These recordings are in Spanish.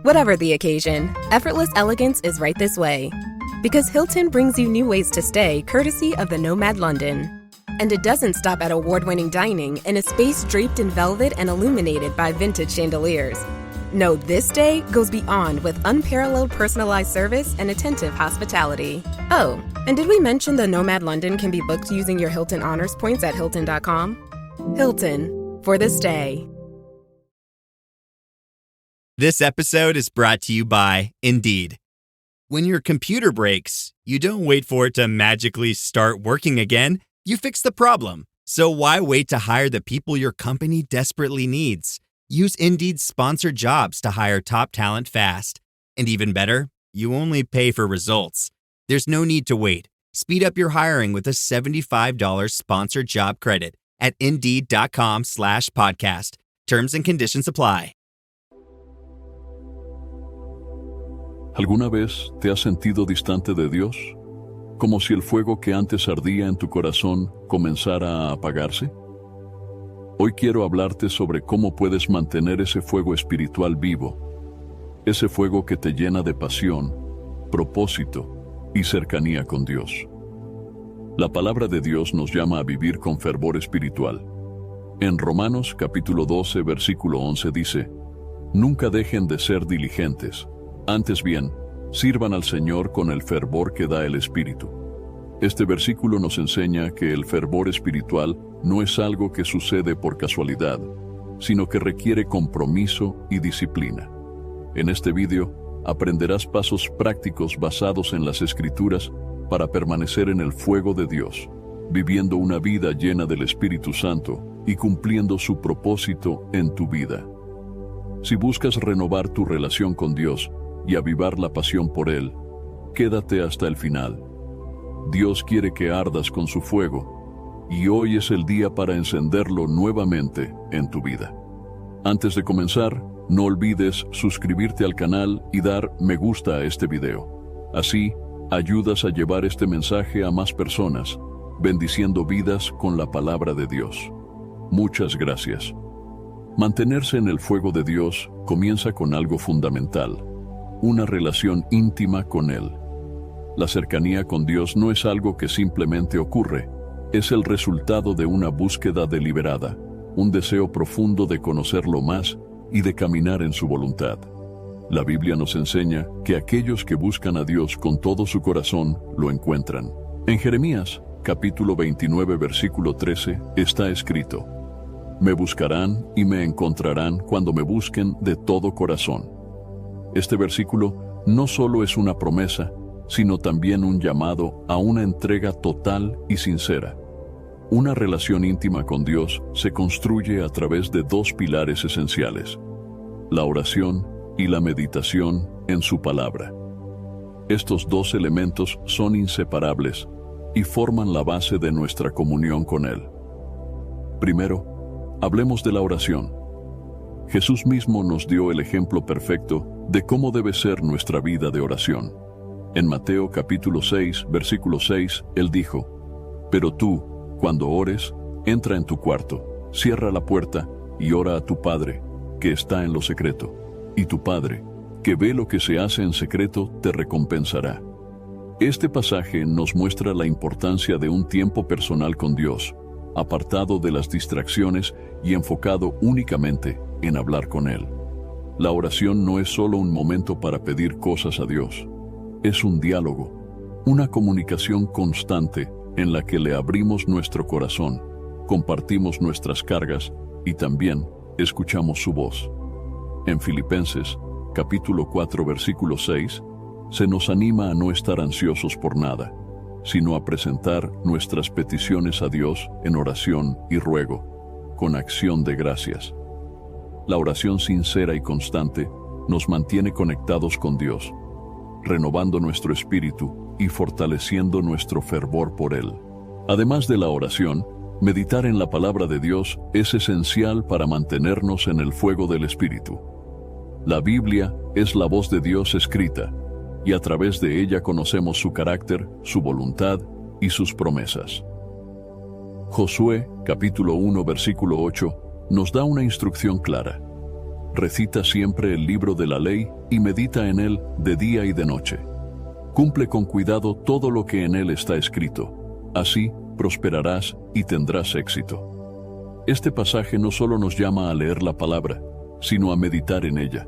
Whatever the occasion, effortless elegance is right this way. Because Hilton brings you new ways to stay courtesy of the Nomad London. And it doesn't stop at award-winning dining in a space draped in velvet and illuminated by vintage chandeliers. No, this day goes beyond with unparalleled personalized service and attentive hospitality. Oh, and did we mention the Nomad London can be booked using your Hilton Honors points at Hilton.com? Hilton, for the stay. This episode is brought to you by Indeed. When your computer breaks, you don't wait for it to magically start working again. You fix the problem. So why wait to hire the people your company desperately needs? Use Indeed's sponsored jobs to hire top talent fast. And even better, you only pay for results. There's no need to wait. Speed up your hiring with a $75 sponsored job credit at Indeed.com/podcast. Terms and conditions apply. ¿Alguna vez te has sentido distante de Dios? ¿Como si el fuego que antes ardía en tu corazón comenzara a apagarse? Hoy quiero hablarte sobre cómo puedes mantener ese fuego espiritual vivo, ese fuego que te llena de pasión, propósito y cercanía con Dios. La palabra de Dios nos llama a vivir con fervor espiritual. En Romanos capítulo 12, versículo 11 dice: Nunca dejen de ser diligentes. Antes bien, sirvan al Señor con el fervor que da el Espíritu. Este versículo nos enseña que el fervor espiritual no es algo que sucede por casualidad, sino que requiere compromiso y disciplina. En este video, aprenderás pasos prácticos basados en las Escrituras para permanecer en el fuego de Dios, viviendo una vida llena del Espíritu Santo y cumpliendo su propósito en tu vida. Si buscas renovar tu relación con Dios y avivar la pasión por Él, quédate hasta el final. Dios quiere que ardas con su fuego, y hoy es el día para encenderlo nuevamente en tu vida. Antes de comenzar, no olvides suscribirte al canal y dar me gusta a este video. Así, ayudas a llevar este mensaje a más personas, bendiciendo vidas con la palabra de Dios. Muchas gracias. Mantenerse en el fuego de Dios comienza con algo fundamental: una relación íntima con Él. La cercanía con Dios no es algo que simplemente ocurre, es el resultado de una búsqueda deliberada, un deseo profundo de conocerlo más y de caminar en su voluntad. La Biblia nos enseña que aquellos que buscan a Dios con todo su corazón lo encuentran. En Jeremías, capítulo 29, versículo 13, está escrito: Me buscarán y me encontrarán cuando me busquen de todo corazón. Este versículo no solo es una promesa, sino también un llamado a una entrega total y sincera. Una relación íntima con Dios se construye a través de dos pilares esenciales: la oración y la meditación en su palabra. Estos dos elementos son inseparables y forman la base de nuestra comunión con Él. Primero, hablemos de la oración. Jesús mismo nos dio el ejemplo perfecto de cómo debe ser nuestra vida de oración. En Mateo capítulo 6, versículo 6, Él dijo: Pero tú, cuando ores, entra en tu cuarto, cierra la puerta y ora a tu Padre, que está en lo secreto. Y tu Padre, que ve lo que se hace en secreto, te recompensará. Este pasaje nos muestra la importancia de un tiempo personal con Dios, apartado de las distracciones y enfocado únicamente en hablar con Él. La oración no es solo un momento para pedir cosas a Dios. Es un diálogo, una comunicación constante en la que le abrimos nuestro corazón, compartimos nuestras cargas y también escuchamos su voz. En Filipenses, capítulo 4, versículo 6, se nos anima a no estar ansiosos por nada, sino a presentar nuestras peticiones a Dios en oración y ruego, con acción de gracias. La oración sincera y constante nos mantiene conectados con Dios, renovando nuestro espíritu y fortaleciendo nuestro fervor por Él. Además de la oración, meditar en la palabra de Dios es esencial para mantenernos en el fuego del Espíritu. La Biblia es la voz de Dios escrita, y a través de ella conocemos su carácter, su voluntad y sus promesas. Josué, capítulo 1, versículo 8, nos da una instrucción clara. recita siempre el libro de la ley y medita en él de día y de noche. Cumple con cuidado todo lo que en él está escrito. Así prosperarás y tendrás éxito. Este pasaje no solo nos llama a leer la palabra, sino a meditar en ella,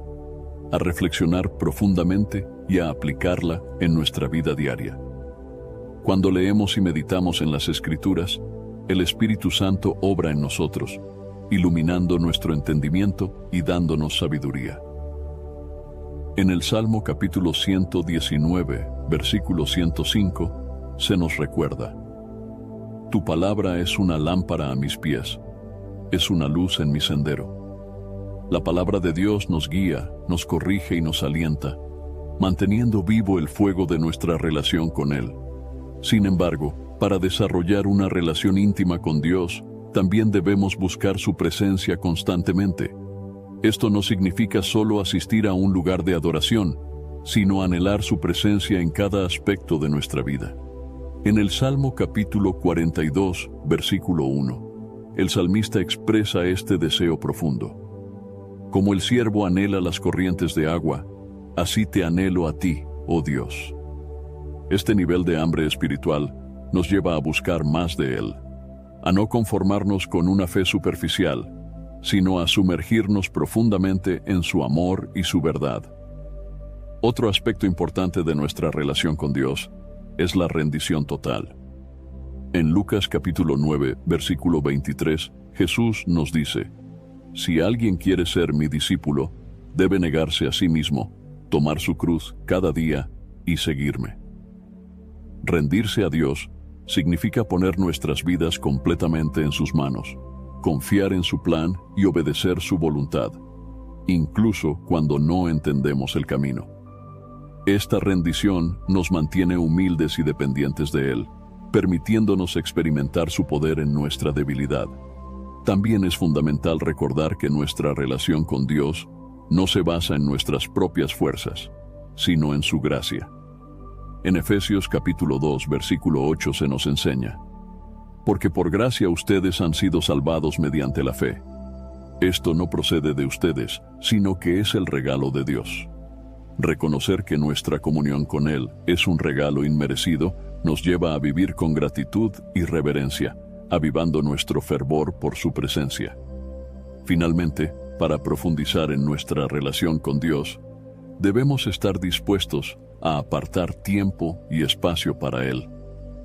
a reflexionar profundamente y a aplicarla en nuestra vida diaria. Cuando leemos y meditamos en las Escrituras, el Espíritu Santo obra en nosotros, iluminando nuestro entendimiento y dándonos sabiduría. En el Salmo capítulo 119, versículo 105, se nos recuerda: Tu palabra es una lámpara a mis pies, es una luz en mi sendero. La palabra de Dios nos guía, nos corrige y nos alienta, manteniendo vivo el fuego de nuestra relación con Él. Sin embargo, para desarrollar una relación íntima con Dios, también debemos buscar su presencia constantemente. Esto no significa solo asistir a un lugar de adoración, sino anhelar su presencia en cada aspecto de nuestra vida. En el Salmo capítulo 42, versículo 1, el salmista expresa este deseo profundo. Como el ciervo anhela las corrientes de agua, así te anhelo a ti, oh Dios. Este nivel de hambre espiritual nos lleva a buscar más de Él, a no conformarnos con una fe superficial, sino a sumergirnos profundamente en su amor y su verdad. Otro aspecto importante de nuestra relación con Dios es la rendición total. En Lucas capítulo 9, versículo 23, Jesús nos dice: Si alguien quiere ser mi discípulo, debe negarse a sí mismo, tomar su cruz cada día y seguirme. Rendirse a Dios significa poner nuestras vidas completamente en sus manos, confiar en su plan y obedecer su voluntad, incluso cuando no entendemos el camino. Esta rendición nos mantiene humildes y dependientes de Él, permitiéndonos experimentar su poder en nuestra debilidad. También es fundamental recordar que nuestra relación con Dios no se basa en nuestras propias fuerzas, sino en su gracia. En Efesios capítulo 2, versículo 8 se nos enseña: Porque por gracia ustedes han sido salvados mediante la fe. Esto no procede de ustedes, sino que es el regalo de Dios. Reconocer que nuestra comunión con Él es un regalo inmerecido nos lleva a vivir con gratitud y reverencia, avivando nuestro fervor por su presencia. Finalmente, para profundizar en nuestra relación con Dios, debemos estar dispuestos a apartar tiempo y espacio para Él,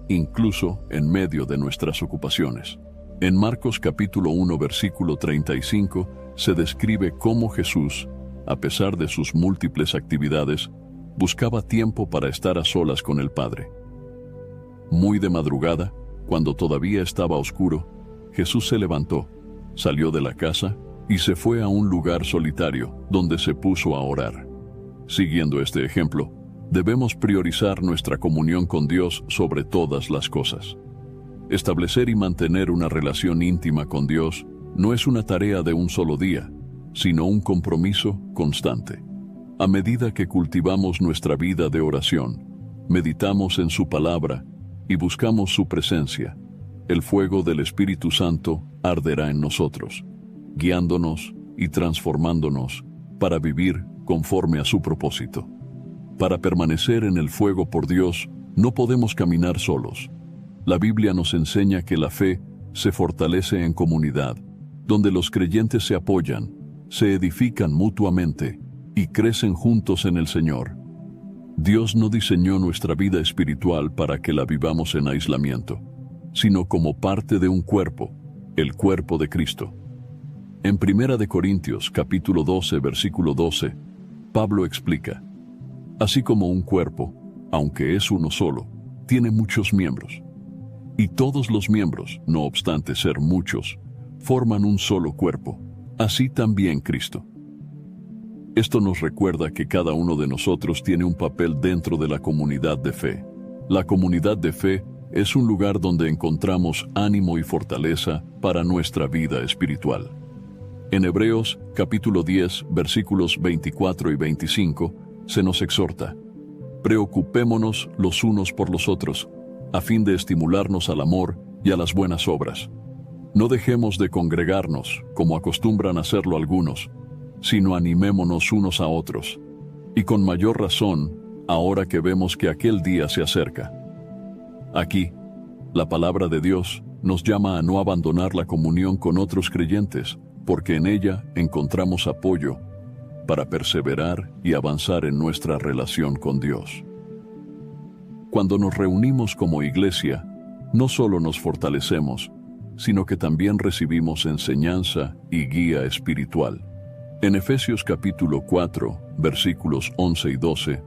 incluso en medio de nuestras ocupaciones. En Marcos capítulo 1, versículo 35, se describe cómo Jesús, a pesar de sus múltiples actividades, buscaba tiempo para estar a solas con el Padre. Muy de madrugada, cuando todavía estaba oscuro, Jesús se levantó, salió de la casa y se fue a un lugar solitario donde se puso a orar. Siguiendo este ejemplo, debemos priorizar nuestra comunión con Dios sobre todas las cosas. Establecer y mantener una relación íntima con Dios no es una tarea de un solo día, sino un compromiso constante. A medida que cultivamos nuestra vida de oración, meditamos en su palabra y buscamos su presencia, el fuego del Espíritu Santo arderá en nosotros, guiándonos y transformándonos para vivir conforme a su propósito. Para permanecer en el fuego por Dios, no podemos caminar solos. La Biblia nos enseña que la fe se fortalece en comunidad, donde los creyentes se apoyan, se edifican mutuamente y crecen juntos en el Señor. Dios no diseñó nuestra vida espiritual para que la vivamos en aislamiento, sino como parte de un cuerpo, el cuerpo de Cristo. En 1 Corintios capítulo 12, versículo 12, Pablo explica: Así como un cuerpo, aunque es uno solo, tiene muchos miembros, y todos los miembros, no obstante ser muchos, forman un solo cuerpo, así también Cristo. Esto nos recuerda que cada uno de nosotros tiene un papel dentro de la comunidad de fe. La comunidad de fe es un lugar donde encontramos ánimo y fortaleza para nuestra vida espiritual. En Hebreos capítulo 10, versículos 24 y 25, se nos exhorta: Preocupémonos los unos por los otros, a fin de estimularnos al amor y a las buenas obras. No dejemos de congregarnos, como acostumbran hacerlo algunos, sino animémonos unos a otros, y con mayor razón, ahora que vemos que aquel día se acerca. Aquí, la palabra de Dios nos llama a no abandonar la comunión con otros creyentes, porque en ella encontramos apoyo para perseverar y avanzar en nuestra relación con Dios. Cuando nos reunimos como iglesia, no solo nos fortalecemos, sino que también recibimos enseñanza y guía espiritual. En Efesios capítulo 4, versículos 11 y 12,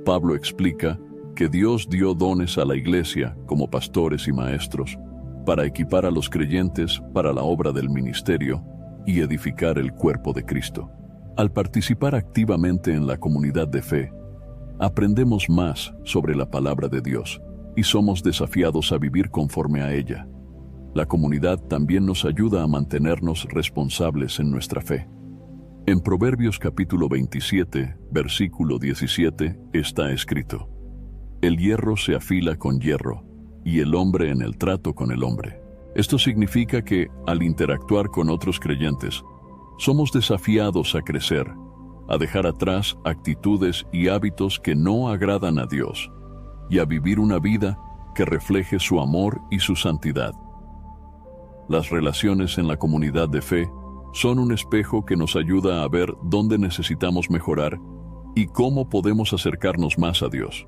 Pablo explica que Dios dio dones a la iglesia como pastores y maestros para equipar a los creyentes para la obra del ministerio y edificar el cuerpo de Cristo. Al participar activamente en la comunidad de fe, aprendemos más sobre la palabra de Dios y somos desafiados a vivir conforme a ella. La comunidad también nos ayuda a mantenernos responsables en nuestra fe. En Proverbios capítulo 27, versículo 17, está escrito: el hierro se afila con hierro, y el hombre en el trato con el hombre. Esto significa que, al interactuar con otros creyentes, somos desafiados a crecer, a dejar atrás actitudes y hábitos que no agradan a Dios, y a vivir una vida que refleje su amor y su santidad. Las relaciones en la comunidad de fe son un espejo que nos ayuda a ver dónde necesitamos mejorar y cómo podemos acercarnos más a Dios.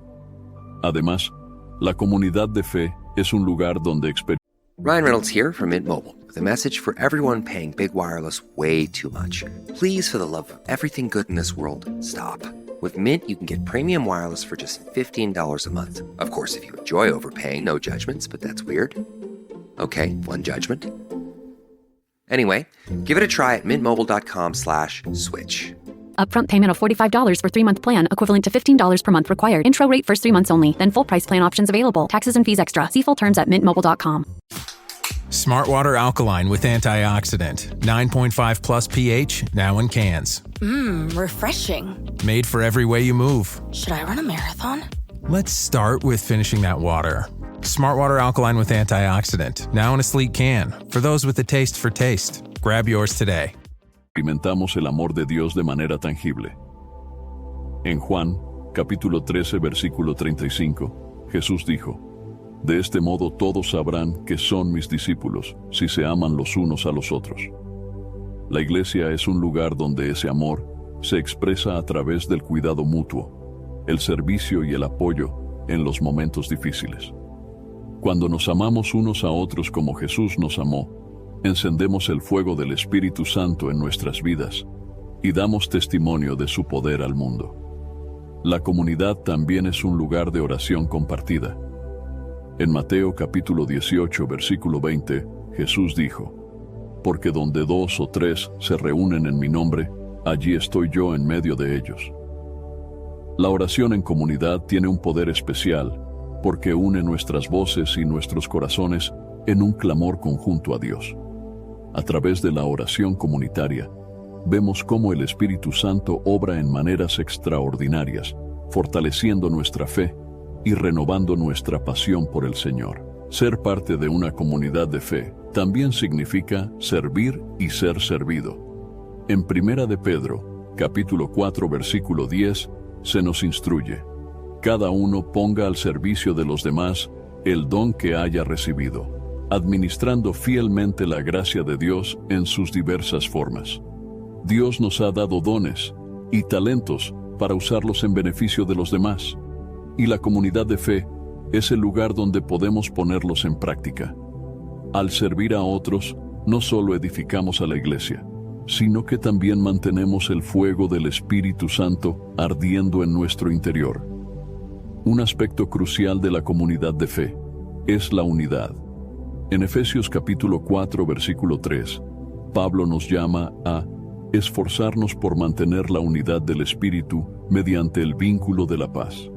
Además, la comunidad de fe es un lugar donde Ryan Reynolds here from Mint Mobile with a message for everyone paying big wireless way too much. Please, for the love of everything good in this world, stop. With Mint, you can get premium wireless for just $15 a month. Of course, if you enjoy overpaying, no judgments, but that's weird. Okay, one judgment. Anyway, give it a try at mintmobile.com/switch. Upfront payment of $45 for 3-month plan, equivalent to $15 per month required. Intro rate first 3 months only, then full price plan options available. Taxes and fees extra. See full terms at mintmobile.com. Smartwater Alkaline with antioxidant. 9.5 plus pH, now in cans. Refreshing. Made for every way you move. Should I run a marathon? Let's start with finishing that water. Smartwater Alkaline with antioxidant, now in a sleek can. For those with a taste for taste. Grab yours today. Experimentamos el amor de Dios de manera tangible. En Juan, capítulo 13, versículo 35, Jesús dijo: de este modo todos sabrán que son mis discípulos, si se aman los unos a los otros. La iglesia es un lugar donde ese amor se expresa a través del cuidado mutuo, el servicio y el apoyo en los momentos difíciles. Cuando nos amamos unos a otros como Jesús nos amó, encendemos el fuego del Espíritu Santo en nuestras vidas y damos testimonio de su poder al mundo. La comunidad también es un lugar de oración compartida. En Mateo capítulo 18, versículo 20, Jesús dijo: porque donde 2 o 3 se reúnen en mi nombre, allí estoy yo en medio de ellos. La oración en comunidad tiene un poder especial porque une nuestras voces y nuestros corazones en un clamor conjunto a Dios. A través de la oración comunitaria, vemos cómo el Espíritu Santo obra en maneras extraordinarias, fortaleciendo nuestra fe y renovando nuestra pasión por el Señor. Ser parte de una comunidad de fe también significa servir y ser servido. En Primera de Pedro, capítulo 4, versículo 10, se nos instruye: cada uno ponga al servicio de los demás el don que haya recibido, administrando fielmente la gracia de Dios en sus diversas formas. Dios nos ha dado dones y talentos para usarlos en beneficio de los demás, y la comunidad de fe es el lugar donde podemos ponerlos en práctica. Al servir a otros, no solo edificamos a la iglesia, sino que también mantenemos el fuego del Espíritu Santo ardiendo en nuestro interior. Un aspecto crucial de la comunidad de fe es la unidad. En Efesios capítulo 4, versículo 3, Pablo nos llama a esforzarnos por mantener la unidad del Espíritu mediante el vínculo de la paz.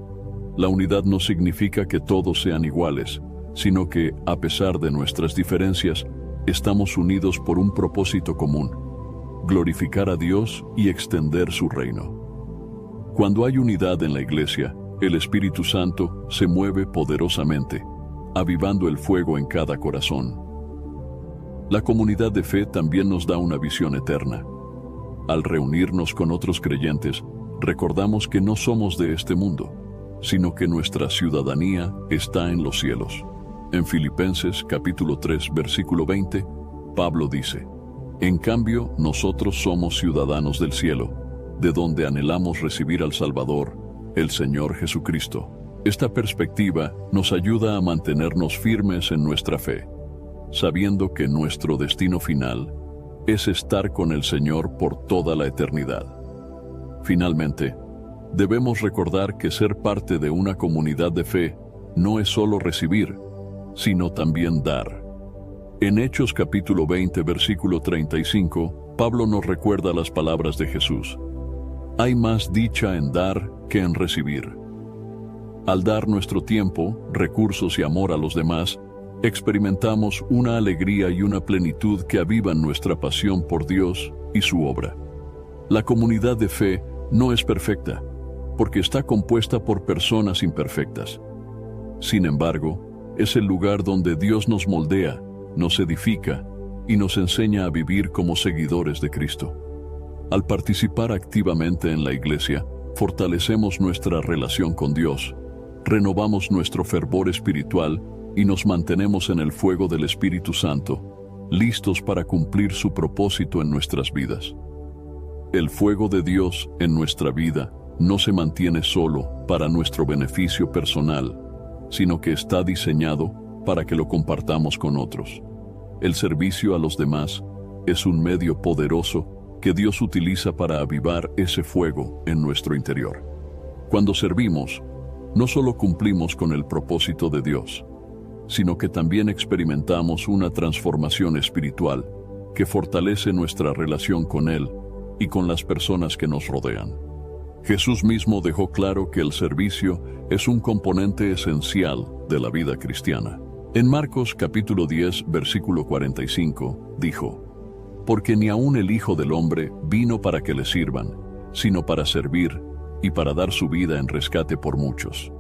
La unidad no significa que todos sean iguales, sino que, a pesar de nuestras diferencias, estamos unidos por un propósito común: glorificar a Dios y extender su reino. Cuando hay unidad en la iglesia, el Espíritu Santo se mueve poderosamente, avivando el fuego en cada corazón. La comunidad de fe también nos da una visión eterna. al reunirnos con otros creyentes, recordamos que no somos de este mundo, sino que nuestra ciudadanía está en los cielos. En Filipenses capítulo 3, versículo 20, Pablo dice: en cambio, nosotros somos ciudadanos del cielo, de donde anhelamos recibir al Salvador, el Señor Jesucristo. Esta perspectiva nos ayuda a mantenernos firmes en nuestra fe, sabiendo que nuestro destino final es estar con el Señor por toda la eternidad. Finalmente, debemos recordar que ser parte de una comunidad de fe no es solo recibir, sino también dar. En Hechos capítulo 20, versículo 35, Pablo nos recuerda las palabras de Jesús: hay más dicha en dar que en recibir. Al dar nuestro tiempo, recursos y amor a los demás, experimentamos una alegría y una plenitud que avivan nuestra pasión por Dios y su obra. La comunidad de fe no es perfecta, porque está compuesta por personas imperfectas. Sin embargo, es el lugar donde Dios nos moldea, nos edifica y nos enseña a vivir como seguidores de Cristo. Al participar activamente en la iglesia, fortalecemos nuestra relación con Dios, renovamos nuestro fervor espiritual y nos mantenemos en el fuego del Espíritu Santo, listos para cumplir su propósito en nuestras vidas. El fuego de Dios en nuestra vida no se mantiene solo para nuestro beneficio personal, sino que está diseñado para que lo compartamos con otros. El servicio a los demás es un medio poderoso que Dios utiliza para avivar ese fuego en nuestro interior. Cuando servimos, no solo cumplimos con el propósito de Dios, sino que también experimentamos una transformación espiritual que fortalece nuestra relación con Él y con las personas que nos rodean. Jesús mismo dejó claro que el servicio es un componente esencial de la vida cristiana. En Marcos capítulo 10, versículo 45, dijo: porque ni aun el Hijo del Hombre vino para que le sirvan, sino para servir y para dar su vida en rescate por muchos.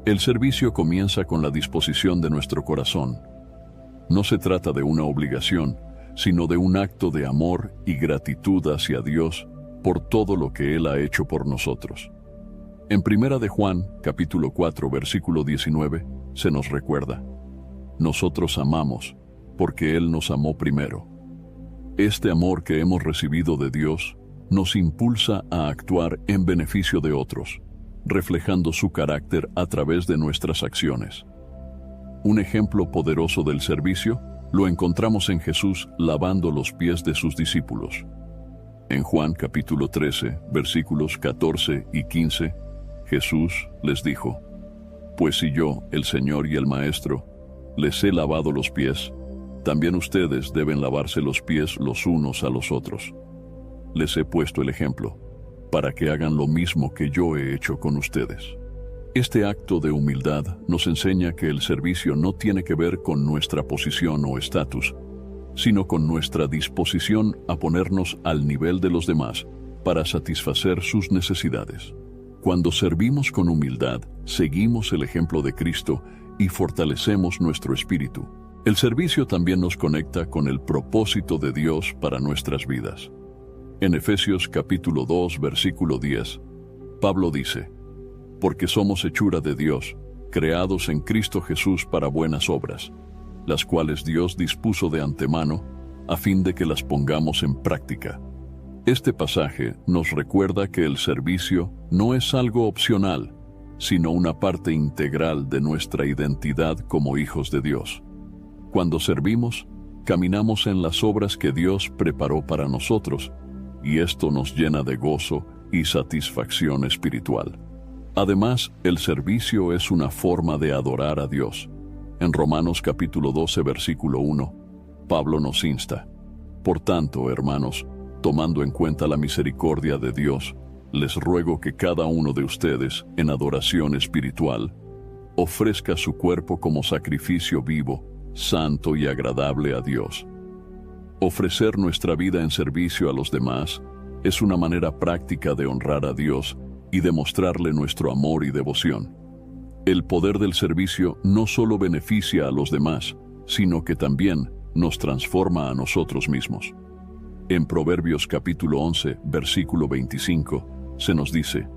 El servicio comienza con la disposición de nuestro corazón. No se trata de una obligación, sino de un acto de amor y gratitud hacia Dios por todo lo que Él ha hecho por nosotros. En 1 de Juan, capítulo 4, versículo 19, se nos recuerda: nosotros amamos, porque Él nos amó primero. Este amor que hemos recibido de Dios nos impulsa a actuar en beneficio de otros, reflejando su carácter a través de nuestras acciones. Un ejemplo poderoso del servicio lo encontramos en Jesús lavando los pies de sus discípulos. En Juan capítulo 13, versículos 14 y 15, Jesús les dijo: pues si yo, el Señor y el Maestro, les he lavado los pies, también ustedes deben lavarse los pies los unos a los otros. Les he puesto el ejemplo, para que hagan lo mismo que yo he hecho con ustedes. Este acto de humildad nos enseña que el servicio no tiene que ver con nuestra posición o estatus, sino con nuestra disposición a ponernos al nivel de los demás para satisfacer sus necesidades. Cuando servimos con humildad, seguimos el ejemplo de Cristo y fortalecemos nuestro espíritu. El servicio también nos conecta con el propósito de Dios para nuestras vidas. En Efesios capítulo 2, versículo 10, Pablo dice: porque somos hechura de Dios, creados en Cristo Jesús para buenas obras, las cuales Dios dispuso de antemano, a fin de que las pongamos en práctica. Este pasaje nos recuerda que el servicio no es algo opcional, sino una parte integral de nuestra identidad como hijos de Dios. Cuando servimos, caminamos en las obras que Dios preparó para nosotros, y esto nos llena de gozo y satisfacción espiritual. Además, el servicio es una forma de adorar a Dios. En Romanos capítulo 12, versículo 1, Pablo nos insta: por tanto, hermanos, tomando en cuenta la misericordia de Dios, les ruego que cada uno de ustedes, en adoración espiritual, ofrezca su cuerpo como sacrificio vivo, santo y agradable a Dios. Ofrecer nuestra vida en servicio a los demás es una manera práctica de honrar a Dios y demostrarle nuestro amor y devoción. El poder del servicio no solo beneficia a los demás, sino que también nos transforma a nosotros mismos. En Proverbios capítulo 11, versículo 25, se nos dice: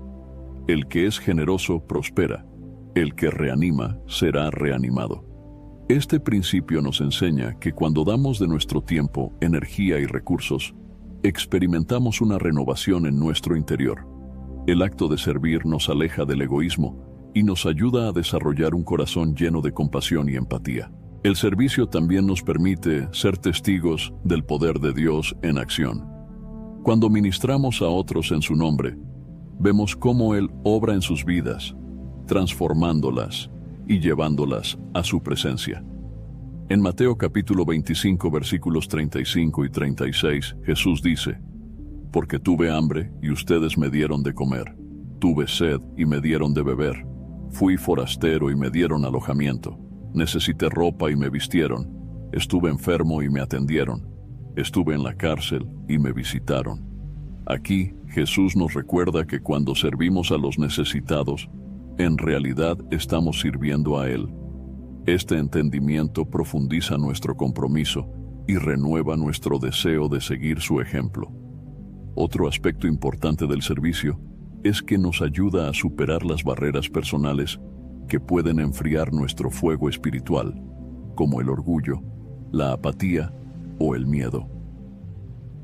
el que es generoso prospera, el que reanima será reanimado. Este principio nos enseña que cuando damos de nuestro tiempo, energía y recursos, experimentamos una renovación en nuestro interior. El acto de servir nos aleja del egoísmo y nos ayuda a desarrollar un corazón lleno de compasión y empatía. El servicio también nos permite ser testigos del poder de Dios en acción. Cuando ministramos a otros en su nombre, vemos cómo Él obra en sus vidas, transformándolas y llevándolas a su presencia. En Mateo capítulo 25, versículos 35 y 36, Jesús dice: porque tuve hambre y ustedes me dieron de comer, tuve sed y me dieron de beber, fui forastero y me dieron alojamiento, necesité ropa y me vistieron, estuve enfermo y me atendieron, estuve en la cárcel y me visitaron. Aquí Jesús nos recuerda que cuando servimos a los necesitados, en realidad estamos sirviendo a Él. Este entendimiento profundiza nuestro compromiso y renueva nuestro deseo de seguir su ejemplo. Otro aspecto importante del servicio es que nos ayuda a superar las barreras personales que pueden enfriar nuestro fuego espiritual, como el orgullo, la apatía o el miedo.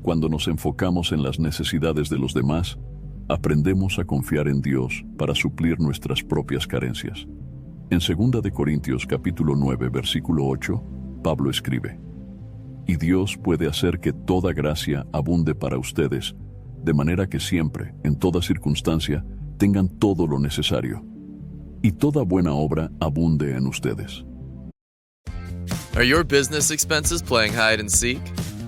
Cuando nos enfocamos en las necesidades de los demás, aprendemos a confiar en Dios para suplir nuestras propias carencias. En 2 Corintios capítulo 9, versículo 8, Pablo escribe: y Dios puede hacer que toda gracia abunde para ustedes, de manera que siempre, en toda circunstancia, tengan todo lo necesario, y toda buena obra abunde en ustedes. Are your business expenses playing hide and seek?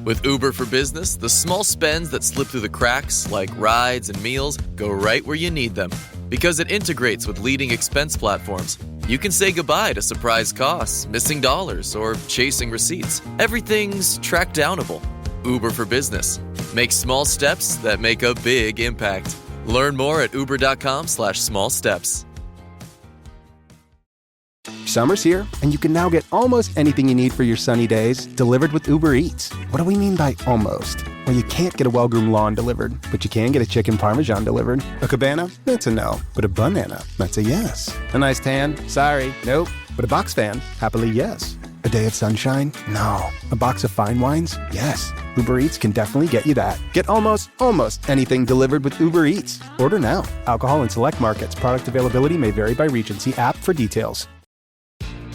With Uber for Business, the small spends that slip through the cracks, like rides and meals, go right where you need them. Because it integrates with leading expense platforms, you can say goodbye to surprise costs, missing dollars, or chasing receipts. Everything's track-downable. Uber for Business. Make small steps that make a big impact. Learn more at uber.com/small steps. Summer's here, and you can now get almost anything you need for your sunny days delivered with Uber Eats. What do we mean by almost? Well, you can't get a well-groomed lawn delivered, but you can get a chicken parmesan delivered. A cabana? That's a no. But a banana? That's a yes. A nice tan? Sorry, nope. But a box fan? Happily, yes. A day of sunshine? No. A box of fine wines? Yes. Uber Eats can definitely get you that. Get almost anything delivered with Uber Eats. Order now. Alcohol in select markets. Product availability may vary by region. See app for details.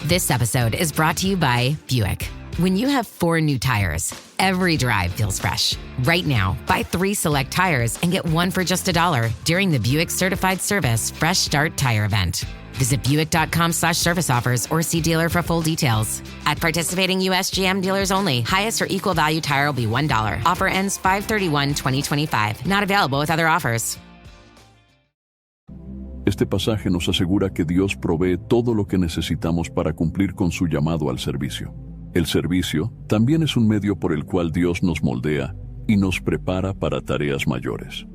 This episode is brought to you by Buick. When you have 4 new tires, every drive feels fresh. Right now, buy 3 select tires and get 1 for just $1 during the Buick Certified Service Fresh Start Tire Event. Visit Buick.com/service offers or see dealer for full details. At participating U.S. GM dealers only, highest or equal value tire will be $1. Offer ends 5/31/2025. Not available with other offers. Este pasaje nos asegura que Dios provee todo lo que necesitamos para cumplir con su llamado al servicio. El servicio también es un medio por el cual Dios nos moldea y nos prepara para tareas mayores.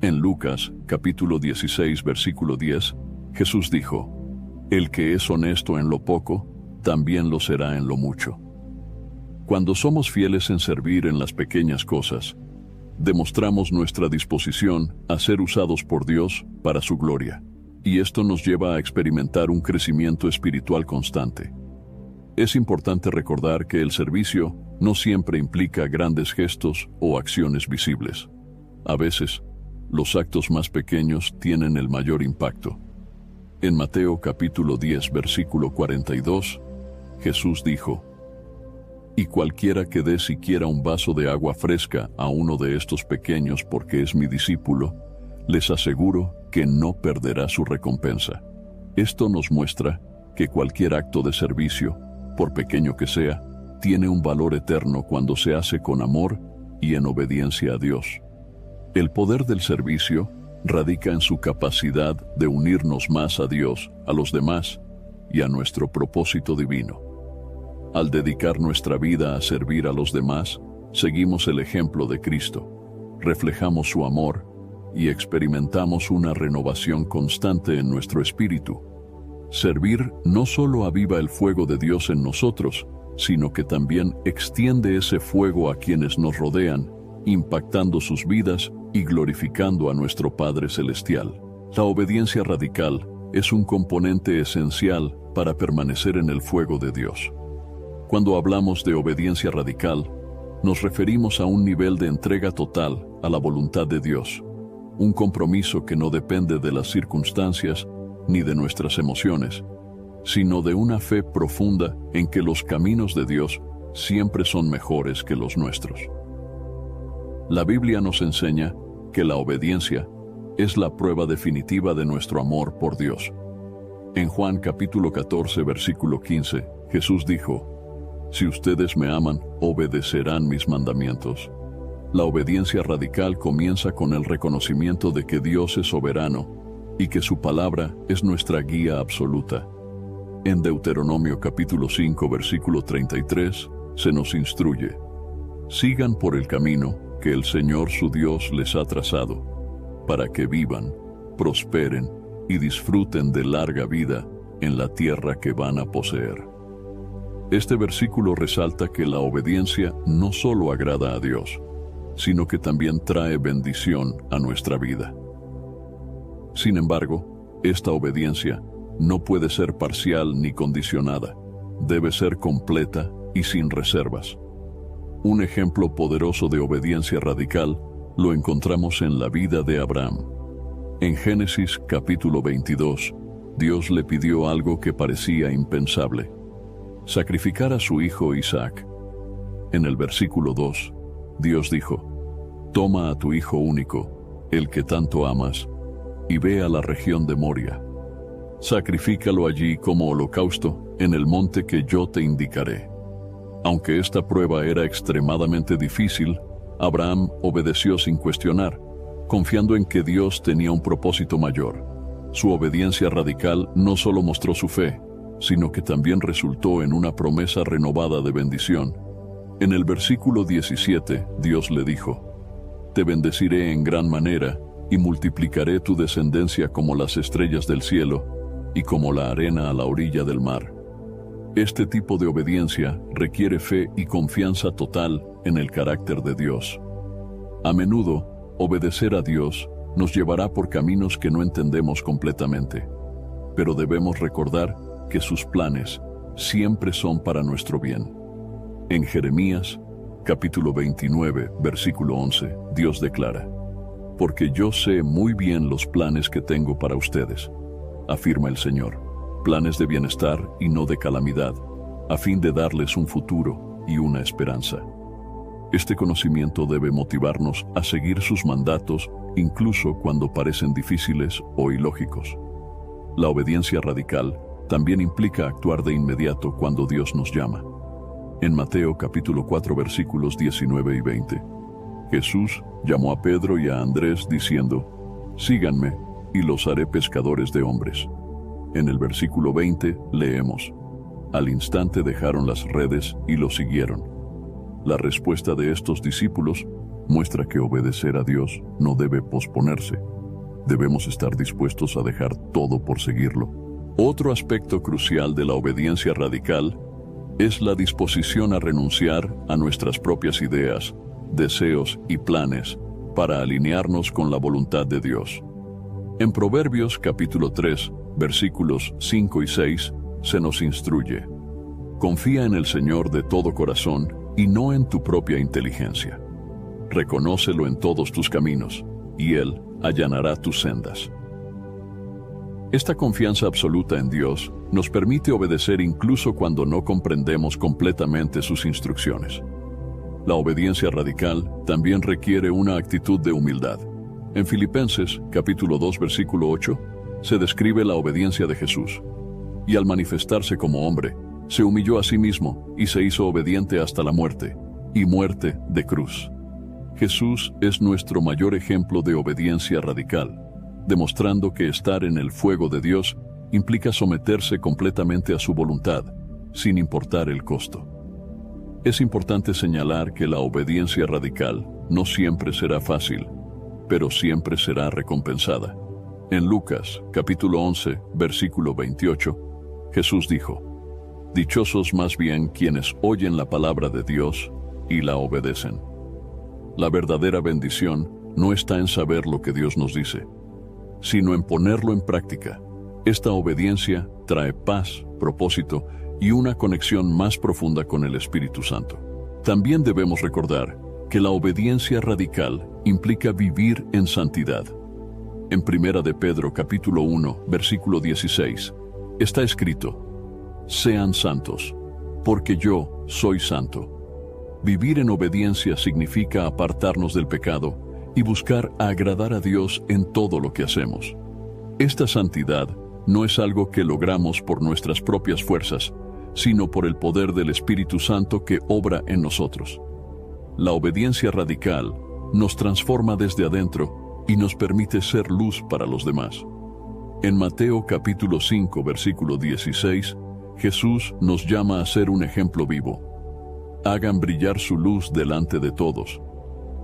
En Lucas, capítulo 16, versículo 10, Jesús dijo: el que es honesto en lo poco, también lo será en lo mucho. Cuando somos fieles en servir en las pequeñas cosas, demostramos nuestra disposición a ser usados por Dios para su gloria. Y esto nos lleva a experimentar un crecimiento espiritual constante. Es importante recordar que el servicio no siempre implica grandes gestos o acciones visibles. A veces, los actos más pequeños tienen el mayor impacto. En Mateo capítulo 10, versículo 42, Jesús dijo: y cualquiera que dé siquiera un vaso de agua fresca a uno de estos pequeños porque es mi discípulo, les aseguro que no perderá su recompensa. Esto nos muestra que cualquier acto de servicio, por pequeño que sea, tiene un valor eterno cuando se hace con amor y en obediencia a Dios. El poder del servicio radica en su capacidad de unirnos más a Dios, a los demás y a nuestro propósito divino. Al dedicar nuestra vida a servir a los demás, seguimos el ejemplo de Cristo, reflejamos su amor y experimentamos una renovación constante en nuestro espíritu. Servir no solo aviva el fuego de Dios en nosotros, sino que también extiende ese fuego a quienes nos rodean impactando sus vidas y glorificando a nuestro Padre Celestial. La obediencia radical es un componente esencial para permanecer en el fuego de Dios. Cuando hablamos de obediencia radical, nos referimos a un nivel de entrega total a la voluntad de Dios, un compromiso que no depende de las circunstancias ni de nuestras emociones, sino de una fe profunda en que los caminos de Dios siempre son mejores que los nuestros. La Biblia nos enseña que la obediencia es la prueba definitiva de nuestro amor por Dios. En Juan capítulo 14, versículo 15, Jesús dijo: «Si ustedes me aman, obedecerán mis mandamientos». La obediencia radical comienza con el reconocimiento de que Dios es soberano y que su palabra es nuestra guía absoluta. En Deuteronomio capítulo 5, versículo 33, se nos instruye: «Sigan por el camino que el Señor su Dios les ha trazado, para que vivan, prosperen y disfruten de larga vida en la tierra que van a poseer». Este versículo resalta que la obediencia no solo agrada a Dios, sino que también trae bendición a nuestra vida. Sin embargo, esta obediencia no puede ser parcial ni condicionada, debe ser completa y sin reservas. Un ejemplo poderoso de obediencia radical lo encontramos en la vida de Abraham. En Génesis capítulo 22, Dios le pidió algo que parecía impensable: sacrificar a su hijo Isaac. En el versículo 2, Dios dijo: «Toma a tu hijo único, el que tanto amas, y ve a la región de Moria. Sacrifícalo allí como holocausto en el monte que yo te indicaré». Aunque esta prueba era extremadamente difícil, Abraham obedeció sin cuestionar, confiando en que Dios tenía un propósito mayor. Su obediencia radical no solo mostró su fe, sino que también resultó en una promesa renovada de bendición. En el versículo 17, Dios le dijo: «Te bendeciré en gran manera, y multiplicaré tu descendencia como las estrellas del cielo, y como la arena a la orilla del mar». Este tipo de obediencia requiere fe y confianza total en el carácter de Dios. A menudo, obedecer a Dios nos llevará por caminos que no entendemos completamente, pero debemos recordar que sus planes siempre son para nuestro bien. En Jeremías, capítulo 29, versículo 11, Dios declara: «Porque yo sé muy bien los planes que tengo para ustedes», afirma el Señor, «planes de bienestar y no de calamidad, a fin de darles un futuro y una esperanza». Este conocimiento debe motivarnos a seguir sus mandatos incluso cuando parecen difíciles o ilógicos. La obediencia radical también implica actuar de inmediato cuando Dios nos llama. En Mateo capítulo 4 versículos 19 y 20, Jesús llamó a Pedro y a Andrés diciendo: «Síganme y los haré pescadores de hombres». En el versículo 20 leemos: «Al instante dejaron las redes y lo siguieron». La respuesta de estos discípulos muestra que obedecer a Dios no debe posponerse. Debemos estar dispuestos a dejar todo por seguirlo. Otro aspecto crucial de la obediencia radical es la disposición a renunciar a nuestras propias ideas, deseos y planes para alinearnos con la voluntad de Dios. En Proverbios capítulo 3, versículos 5 y 6, se nos instruye: «Confía en el Señor de todo corazón y no en tu propia inteligencia. Reconócelo en todos tus caminos, y Él allanará tus sendas». Esta confianza absoluta en Dios nos permite obedecer incluso cuando no comprendemos completamente sus instrucciones. La obediencia radical también requiere una actitud de humildad. En Filipenses, capítulo 2, versículo 8, se describe la obediencia de Jesús. «Y al manifestarse como hombre, se humilló a sí mismo y se hizo obediente hasta la muerte, y muerte de cruz». Jesús es nuestro mayor ejemplo de obediencia radical, demostrando que estar en el fuego de Dios implica someterse completamente a su voluntad, sin importar el costo. Es importante señalar que la obediencia radical no siempre será fácil, pero siempre será recompensada. En Lucas, capítulo 11, versículo 28, Jesús dijo: «Dichosos más bien quienes oyen la palabra de Dios y la obedecen». La verdadera bendición no está en saber lo que Dios nos dice, sino en ponerlo en práctica. Esta obediencia trae paz, propósito y una conexión más profunda con el Espíritu Santo. También debemos recordar que la obediencia radical implica vivir en santidad. En 1 de Pedro capítulo 1, versículo 16, está escrito: «Sean santos, porque yo soy santo». Vivir en obediencia significa apartarnos del pecado y buscar agradar a Dios en todo lo que hacemos. Esta santidad no es algo que logramos por nuestras propias fuerzas, sino por el poder del Espíritu Santo que obra en nosotros. La obediencia radical nos transforma desde adentro y nos permite ser luz para los demás. En Mateo capítulo 5, versículo 16, Jesús nos llama a ser un ejemplo vivo. Hagan brillar su luz delante de todos,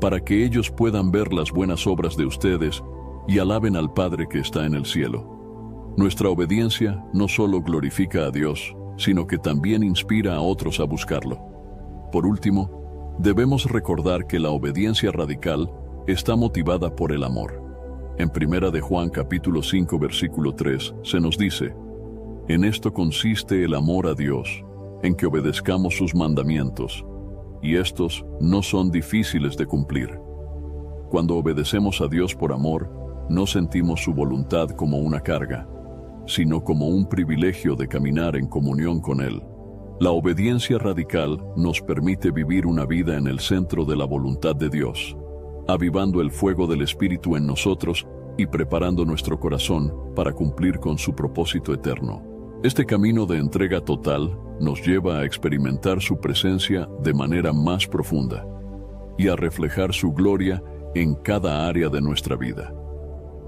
para que ellos puedan ver las buenas obras de ustedes y alaben al Padre que está en el cielo. Nuestra obediencia no solo glorifica a Dios, sino que también inspira a otros a buscarlo. Por último, debemos recordar que la obediencia radical está motivada por el amor. En 1 de Juan capítulo 5 versículo 3 se nos dice: «En esto consiste el amor a Dios, en que obedezcamos sus mandamientos, y estos no son difíciles de cumplir». Cuando obedecemos a Dios por amor, no sentimos su voluntad como una carga, sino como un privilegio de caminar en comunión con Él. La obediencia radical nos permite vivir una vida en el centro de la voluntad de Dios, avivando el fuego del Espíritu en nosotros y preparando nuestro corazón para cumplir con su propósito eterno. Este camino de entrega total nos lleva a experimentar su presencia de manera más profunda y a reflejar su gloria en cada área de nuestra vida.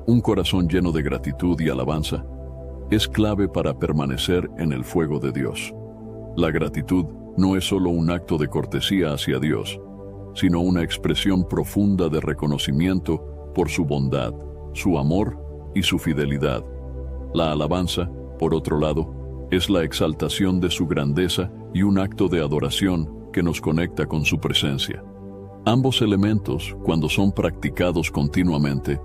Un corazón lleno de gratitud y alabanza es clave para permanecer en el fuego de Dios. La gratitud no es solo un acto de cortesía hacia Dios, sino una expresión profunda de reconocimiento por su bondad, su amor y su fidelidad. La alabanza, por otro lado, es la exaltación de su grandeza y un acto de adoración que nos conecta con su presencia. Ambos elementos, cuando son practicados continuamente,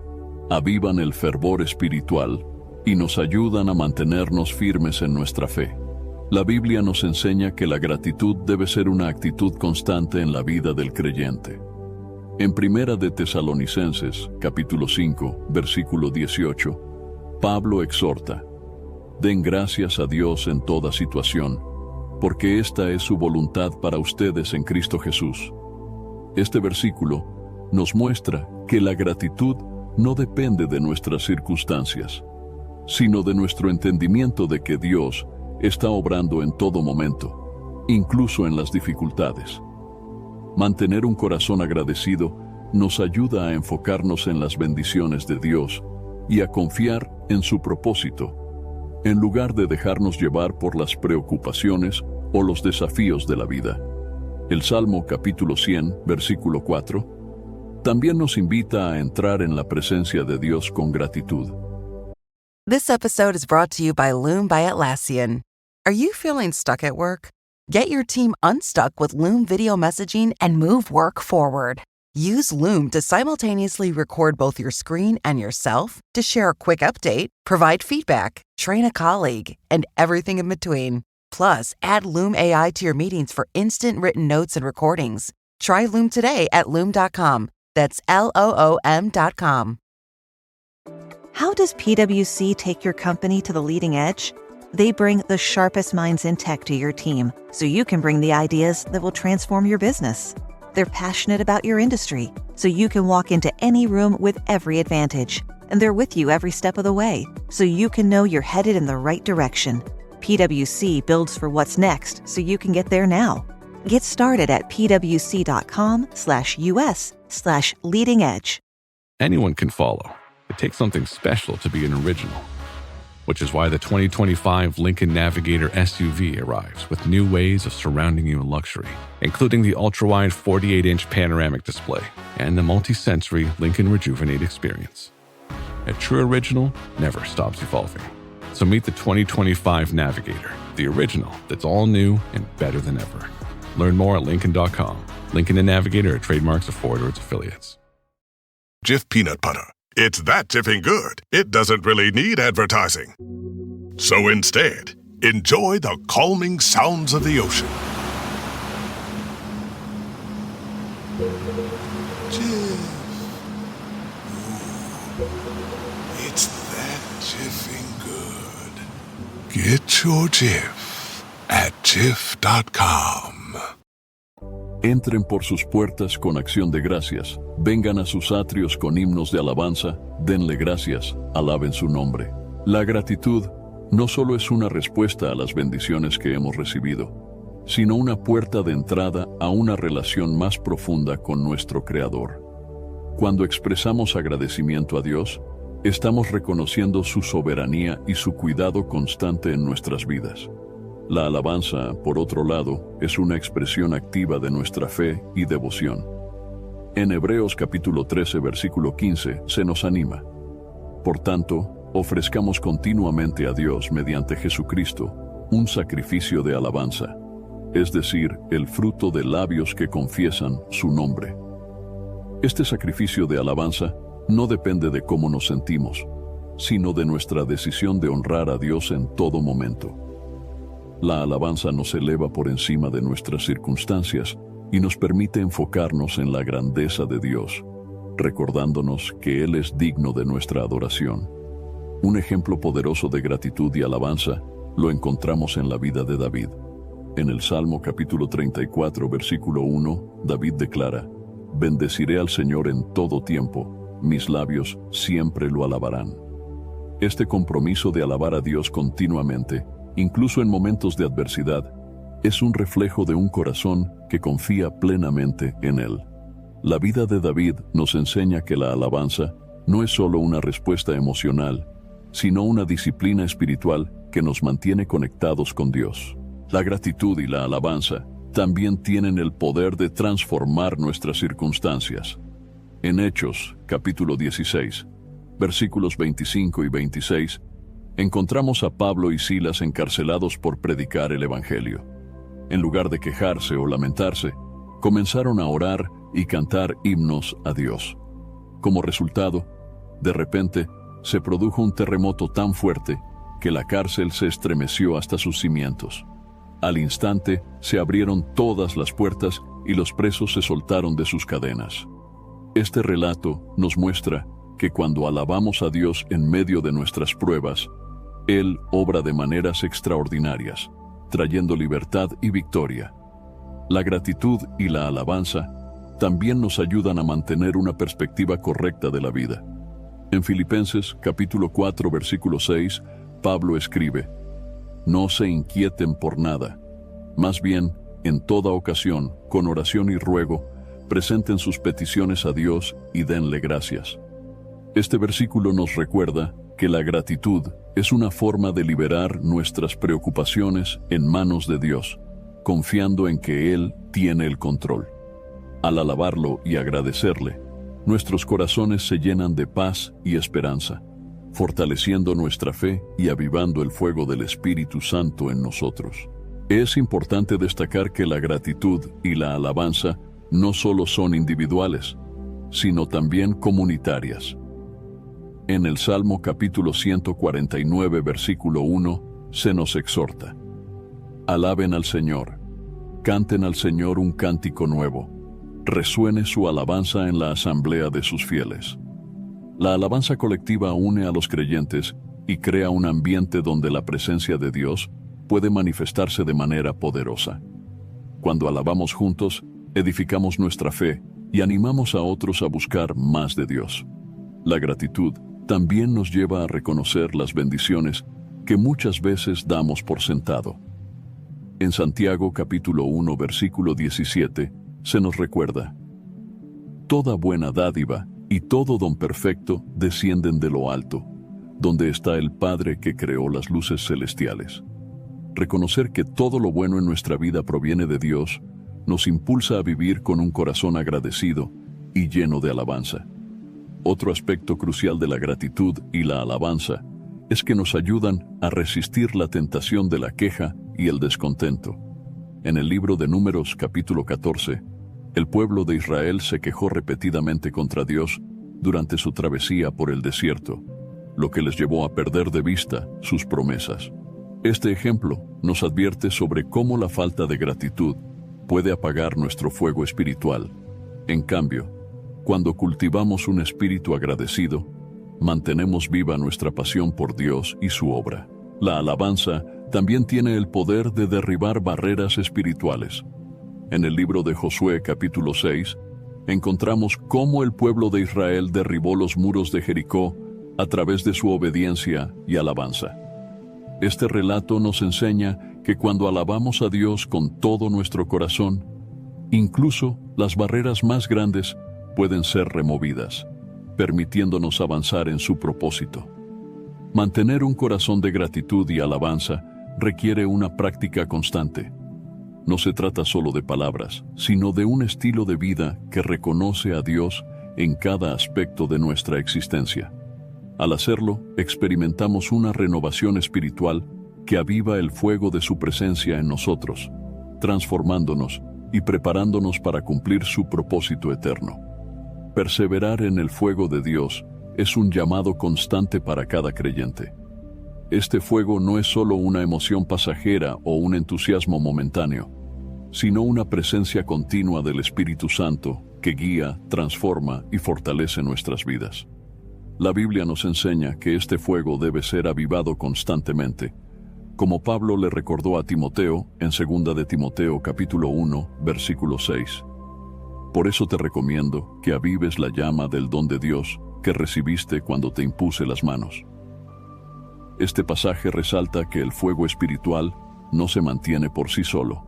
avivan el fervor espiritual y nos ayudan a mantenernos firmes en nuestra fe. La Biblia nos enseña que la gratitud debe ser una actitud constante en la vida del creyente. En 1 de Tesalonicenses, capítulo 5, versículo 18, Pablo exhorta: «Den gracias a Dios en toda situación, porque esta es su voluntad para ustedes en Cristo Jesús». Este versículo nos muestra que la gratitud no depende de nuestras circunstancias, sino de nuestro entendimiento de que Dios está obrando en todo momento, incluso en las dificultades. Mantener un corazón agradecido nos ayuda a enfocarnos en las bendiciones de Dios y a confiar en su propósito, en lugar de dejarnos llevar por las preocupaciones o los desafíos de la vida. El Salmo capítulo 100, versículo 4, también nos invita a entrar en la presencia de Dios con gratitud. This episode is brought to you by Loom by Atlassian. Are you feeling stuck at work? Get your team unstuck with Loom video messaging and move work forward. Use Loom to simultaneously record both your screen and yourself to share a quick update, provide feedback, train a colleague, and everything in between. Plus, add Loom AI to your meetings for instant written notes and recordings. Try Loom today at Loom.com. That's LOOM.com. How does PwC take your company to the leading edge? They bring the sharpest minds in tech to your team, so you can bring the ideas that will transform your business. They're passionate about your industry, so you can walk into any room with every advantage. And they're with you every step of the way, so you can know you're headed in the right direction. PwC builds for what's next, so you can get there now. Get started at pwc.com/US/leading edge. Anyone can follow. It takes something special to be an original. Which is why the 2025 Lincoln Navigator SUV arrives with new ways of surrounding you in luxury, including the ultra-wide 48-inch panoramic display and the multi-sensory Lincoln Rejuvenate experience. A true original never stops evolving. So meet the 2025 Navigator, the original that's all new and better than ever. Learn more at Lincoln.com. Lincoln and Navigator are trademarks of Ford or its affiliates. Jif peanut butter. It's that jiffing good, it doesn't really need advertising. So instead, enjoy the calming sounds of the ocean. Jif. Ooh, it's that jiffing good. Get your Jif at jif.com. Entren por sus puertas con acción de gracias, vengan a sus atrios con himnos de alabanza, denle gracias, alaben su nombre. La gratitud no solo es una respuesta a las bendiciones que hemos recibido, sino una puerta de entrada a una relación más profunda con nuestro Creador. Cuando expresamos agradecimiento a Dios, estamos reconociendo su soberanía y su cuidado constante en nuestras vidas. La alabanza, por otro lado, es una expresión activa de nuestra fe y devoción. En Hebreos capítulo 13, versículo 15, se nos anima. Por tanto, ofrezcamos continuamente a Dios mediante Jesucristo un sacrificio de alabanza, es decir, el fruto de labios que confiesan su nombre. Este sacrificio de alabanza no depende de cómo nos sentimos, sino de nuestra decisión de honrar a Dios en todo momento. La alabanza nos eleva por encima de nuestras circunstancias y nos permite enfocarnos en la grandeza de Dios, recordándonos que Él es digno de nuestra adoración. Un ejemplo poderoso de gratitud y alabanza lo encontramos en la vida de David. En el Salmo capítulo 34, versículo 1, David declara: «Bendeciré al Señor en todo tiempo, mis labios siempre lo alabarán». Este compromiso de alabar a Dios continuamente, incluso en momentos de adversidad, es un reflejo de un corazón que confía plenamente en Él. La vida de David nos enseña que la alabanza no es solo una respuesta emocional, sino una disciplina espiritual que nos mantiene conectados con Dios. La gratitud y la alabanza también tienen el poder de transformar nuestras circunstancias. En Hechos, capítulo 16, versículos 25 y 26, encontramos a Pablo y Silas encarcelados por predicar el Evangelio. En lugar de quejarse o lamentarse, comenzaron a orar y cantar himnos a Dios. Como resultado, de repente, se produjo un terremoto tan fuerte que la cárcel se estremeció hasta sus cimientos. Al instante, se abrieron todas las puertas y los presos se soltaron de sus cadenas. Este relato nos muestra que cuando alabamos a Dios en medio de nuestras pruebas, Él obra de maneras extraordinarias, trayendo libertad y victoria. La gratitud y la alabanza también nos ayudan a mantener una perspectiva correcta de la vida. En Filipenses capítulo 4, versículo 6, Pablo escribe: «No se inquieten por nada, más bien, en toda ocasión, con oración y ruego, presenten sus peticiones a Dios y denle gracias». Este versículo nos recuerda que la gratitud es una forma de liberar nuestras preocupaciones en manos de Dios, confiando en que Él tiene el control. Al alabarlo y agradecerle, nuestros corazones se llenan de paz y esperanza, fortaleciendo nuestra fe y avivando el fuego del Espíritu Santo en nosotros. Es importante destacar que la gratitud y la alabanza no solo son individuales, sino también comunitarias. En el Salmo capítulo 149, versículo 1, se nos exhorta: «Alaben al Señor, canten al Señor un cántico nuevo, resuene su alabanza en la asamblea de sus fieles». La alabanza colectiva une a los creyentes y crea un ambiente donde la presencia de Dios puede manifestarse de manera poderosa. Cuando alabamos juntos, edificamos nuestra fe y animamos a otros a buscar más de Dios. La gratitud también nos lleva a reconocer las bendiciones que muchas veces damos por sentado. En Santiago capítulo 1, versículo 17, se nos recuerda: «Toda buena dádiva y todo don perfecto descienden de lo alto, donde está el Padre que creó las luces celestiales». Reconocer que todo lo bueno en nuestra vida proviene de Dios nos impulsa a vivir con un corazón agradecido y lleno de alabanza. Otro aspecto crucial de la gratitud y la alabanza es que nos ayudan a resistir la tentación de la queja y el descontento. En el libro de Números capítulo 14, El pueblo de Israel se quejó repetidamente contra Dios durante su travesía por el desierto, lo que les llevó a perder de vista sus promesas. Este ejemplo nos advierte sobre cómo la falta de gratitud puede apagar nuestro fuego espiritual. En cambio, cuando cultivamos un espíritu agradecido, mantenemos viva nuestra pasión por Dios y su obra. La alabanza también tiene el poder de derribar barreras espirituales. En el libro de Josué capítulo 6, encontramos cómo el pueblo de Israel derribó los muros de Jericó a través de su obediencia y alabanza. Este relato nos enseña que cuando alabamos a Dios con todo nuestro corazón, incluso las barreras más grandes pueden ser removidas, permitiéndonos avanzar en su propósito. Mantener un corazón de gratitud y alabanza requiere una práctica constante. No se trata solo de palabras, sino de un estilo de vida que reconoce a Dios en cada aspecto de nuestra existencia. Al hacerlo, experimentamos una renovación espiritual que aviva el fuego de su presencia en nosotros, transformándonos y preparándonos para cumplir su propósito eterno. Perseverar en el fuego de Dios es un llamado constante para cada creyente. Este fuego no es solo una emoción pasajera o un entusiasmo momentáneo, sino una presencia continua del Espíritu Santo que guía, transforma y fortalece nuestras vidas. La Biblia nos enseña que este fuego debe ser avivado constantemente, como Pablo le recordó a Timoteo en 2 de Timoteo capítulo 1, versículo 6. Por eso te recomiendo que avives la llama del don de Dios que recibiste cuando te impuse las manos. Este pasaje resalta que el fuego espiritual no se mantiene por sí solo.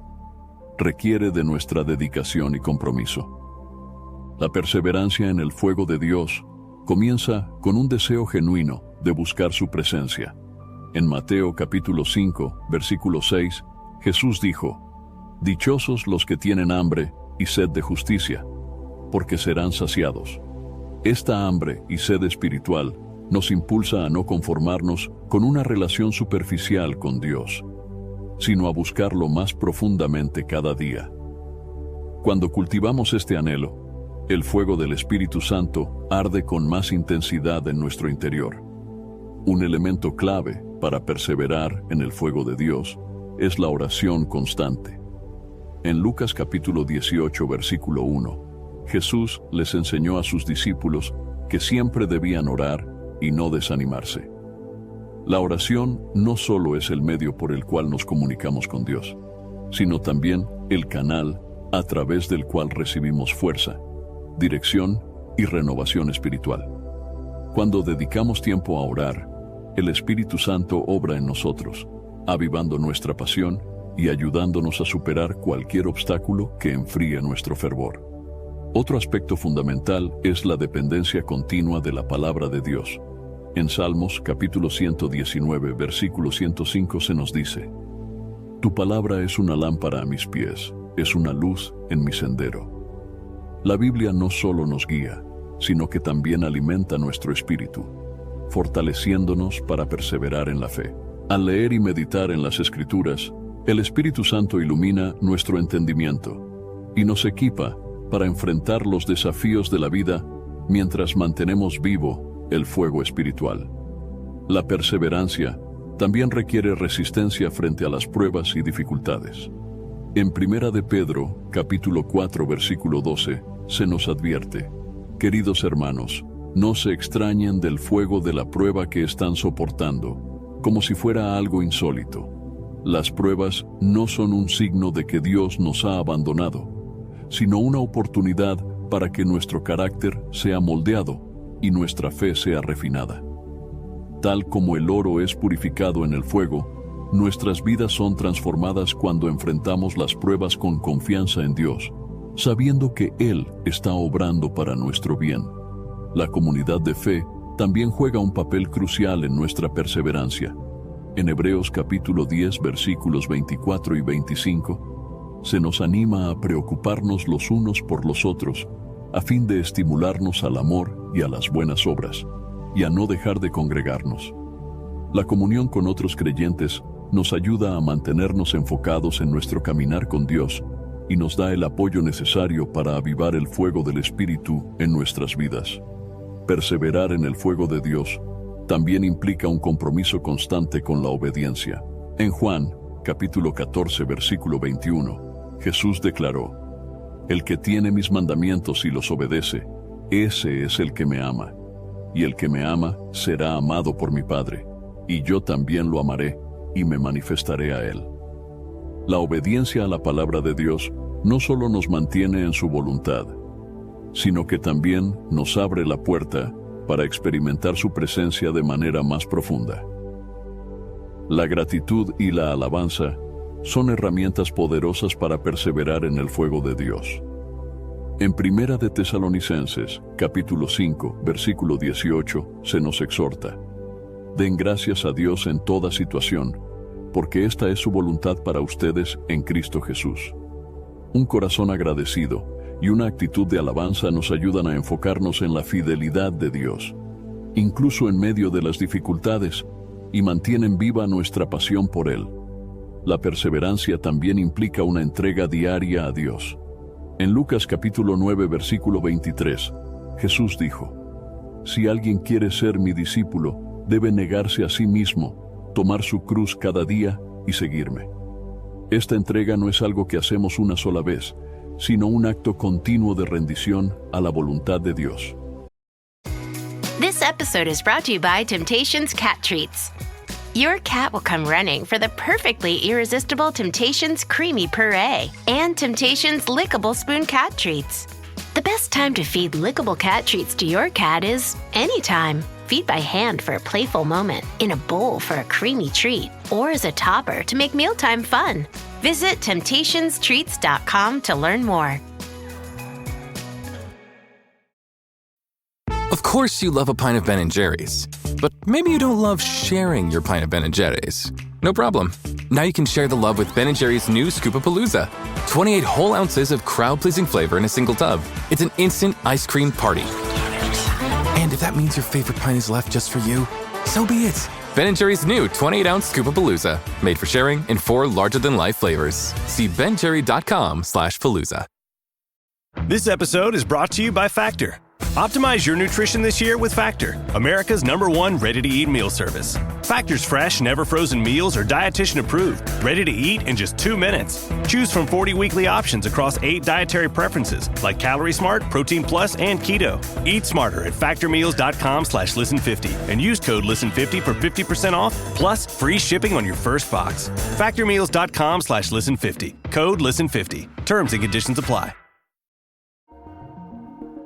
Requiere de nuestra dedicación y compromiso. La perseverancia en el fuego de Dios comienza con un deseo genuino de buscar su presencia. En Mateo capítulo 5, versículo 6, Jesús dijo: «Dichosos los que tienen hambre y sed de justicia, porque serán saciados». Esta hambre y sed espiritual nos impulsa a no conformarnos con una relación superficial con Dios, sino a buscarlo más profundamente cada día. Cuando cultivamos este anhelo, el fuego del Espíritu Santo arde con más intensidad en nuestro interior. Un elemento clave para perseverar en el fuego de Dios es la oración constante. En Lucas capítulo 18, versículo 1, Jesús les enseñó a sus discípulos que siempre debían orar y no desanimarse. La oración no solo es el medio por el cual nos comunicamos con Dios, sino también el canal a través del cual recibimos fuerza, dirección y renovación espiritual. Cuando dedicamos tiempo a orar, el Espíritu Santo obra en nosotros, avivando nuestra pasión y ayudándonos a superar cualquier obstáculo que enfríe nuestro fervor. Otro aspecto fundamental es la dependencia continua de la palabra de Dios. En Salmos capítulo 119, versículo 105 se nos dice: «Tu palabra es una lámpara a mis pies, es una luz en mi sendero». La Biblia no solo nos guía, sino que también alimenta nuestro espíritu, fortaleciéndonos para perseverar en la fe. Al leer y meditar en las Escrituras, el Espíritu Santo ilumina nuestro entendimiento y nos equipa para enfrentar los desafíos de la vida mientras mantenemos vivo el fuego espiritual. La perseverancia también requiere resistencia frente a las pruebas y dificultades. En 1 de Pedro, capítulo 4, versículo 12, se nos advierte: «Queridos hermanos, no se extrañen del fuego de la prueba que están soportando, como si fuera algo insólito. Las pruebas no son un signo de que Dios nos ha abandonado, sino una oportunidad para que nuestro carácter sea moldeado y nuestra fe sea refinada. Tal como el oro es purificado en el fuego, nuestras vidas son transformadas cuando enfrentamos las pruebas con confianza en Dios, sabiendo que Él está obrando para nuestro bien. La comunidad de fe también juega un papel crucial en nuestra perseverancia. En Hebreos capítulo 10, versículos 24 y 25, se nos anima a preocuparnos los unos por los otros, a fin de estimularnos al amor y a las buenas obras, y a no dejar de congregarnos. La comunión con otros creyentes nos ayuda a mantenernos enfocados en nuestro caminar con Dios y nos da el apoyo necesario para avivar el fuego del Espíritu en nuestras vidas. Perseverar en el fuego de Dios también implica un compromiso constante con la obediencia. En Juan, capítulo 14, versículo 21, Jesús declaró: El que tiene mis mandamientos y los obedece, ese es el que me ama. Y el que me ama será amado por mi Padre, y yo también lo amaré y me manifestaré a él. La obediencia a la palabra de Dios no solo nos mantiene en su voluntad, sino que también nos abre la puerta para experimentar su presencia de manera más profunda. La gratitud y la alabanza son herramientas poderosas para perseverar en el fuego de Dios. En Primera de Tesalonicenses, capítulo 5, versículo 18, se nos exhorta: Den gracias a Dios en toda situación, porque esta es su voluntad para ustedes en Cristo Jesús. Un corazón agradecido y una actitud de alabanza nos ayudan a enfocarnos en la fidelidad de Dios, incluso en medio de las dificultades, y mantienen viva nuestra pasión por Él. La perseverancia también implica una entrega diaria a Dios. En Lucas capítulo 9, versículo 23, Jesús dijo: Si alguien quiere ser mi discípulo, debe negarse a sí mismo, tomar su cruz cada día y seguirme. Esta entrega no es algo que hacemos una sola vez, sino un acto continuo de rendición a la voluntad de Dios. This episode is brought to you by Temptations Cat Treats. Your cat will come running for the perfectly irresistible Temptations Creamy Puree and Temptations Lickable Spoon Cat Treats. The best time to feed lickable cat treats to your cat is anytime. Feed by hand for a playful moment, in a bowl for a creamy treat, or as a topper to make mealtime fun. Visit TemptationsTreats.com to learn more. Of course you love a pint of Ben & Jerry's, but maybe you don't love sharing your pint of Ben & Jerry's. No problem. Now you can share the love with Ben & Jerry's new Scoop-A-Palooza. 28 whole ounces of crowd-pleasing flavor in a single tub. It's an instant ice cream party. And if that means your favorite pint is left just for you, so be it. Ben & Jerry's new 28-ounce Scoop-A-Palooza. Made for sharing in 4 larger-than-life flavors. See benjerry.com/palooza. This episode is brought to you by Factor. Optimize your nutrition this year with Factor, America's #1 ready-to-eat meal service. Factor's fresh, never-frozen meals are dietitian-approved, ready to eat in just 2 minutes. Choose from 40 weekly options across 8 dietary preferences, like Calorie Smart, Protein Plus, and Keto. Eat smarter at factormeals.com/listen50 and use code listen50 for 50% off, plus free shipping on your first box. Factormeals.com/listen50, code listen50. Terms and conditions apply.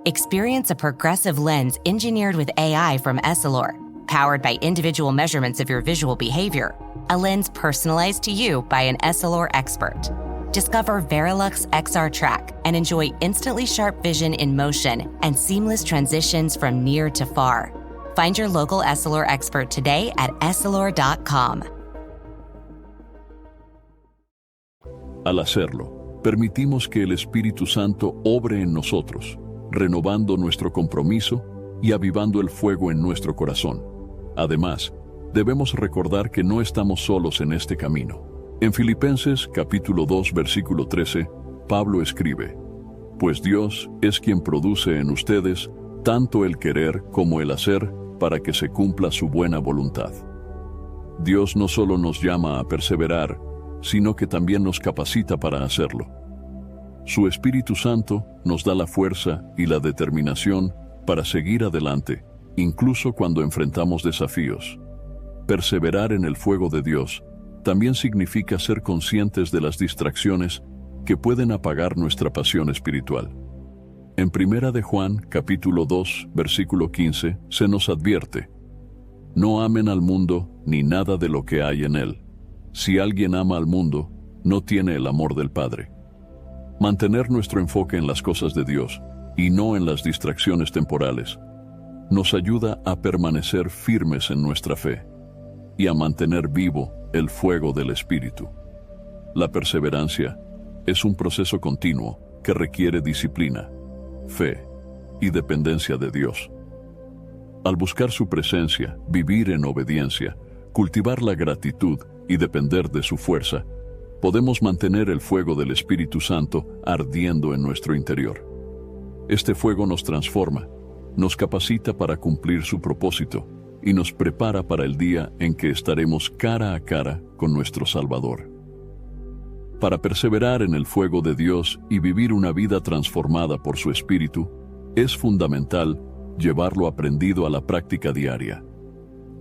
Experience a progressive lens engineered with AI from Essilor, powered by individual measurements of your visual behavior. A lens personalized to you by an Essilor expert. Discover Verilux XR Track and enjoy instantly sharp vision in motion and seamless transitions from near to far. Find your local Essilor expert today at Essilor.com. Al hacerlo, permitimos que el Espíritu Santo obre en nosotros, renovando nuestro compromiso y avivando el fuego en nuestro corazón. Además, debemos recordar que no estamos solos en este camino. En Filipenses capítulo 2, versículo 13, Pablo escribe: Pues Dios es quien produce en ustedes tanto el querer como el hacer para que se cumpla su buena voluntad. Dios no solo nos llama a perseverar, sino que también nos capacita para hacerlo. Su Espíritu Santo nos da la fuerza y la determinación para seguir adelante, incluso cuando enfrentamos desafíos. Perseverar en el fuego de Dios también significa ser conscientes de las distracciones que pueden apagar nuestra pasión espiritual. En Primera de Juan, capítulo 2, versículo 15, se nos advierte: No amen al mundo ni nada de lo que hay en él. Si alguien ama al mundo, no tiene el amor del Padre. Mantener nuestro enfoque en las cosas de Dios y no en las distracciones temporales nos ayuda a permanecer firmes en nuestra fe y a mantener vivo el fuego del Espíritu. La perseverancia es un proceso continuo que requiere disciplina, fe y dependencia de Dios. Al buscar su presencia, vivir en obediencia, cultivar la gratitud y depender de su fuerza, podemos mantener el fuego del Espíritu Santo ardiendo en nuestro interior. Este fuego nos transforma, nos capacita para cumplir su propósito y nos prepara para el día en que estaremos cara a cara con nuestro Salvador. Para perseverar en el fuego de Dios y vivir una vida transformada por su Espíritu, es fundamental llevar lo aprendido a la práctica diaria.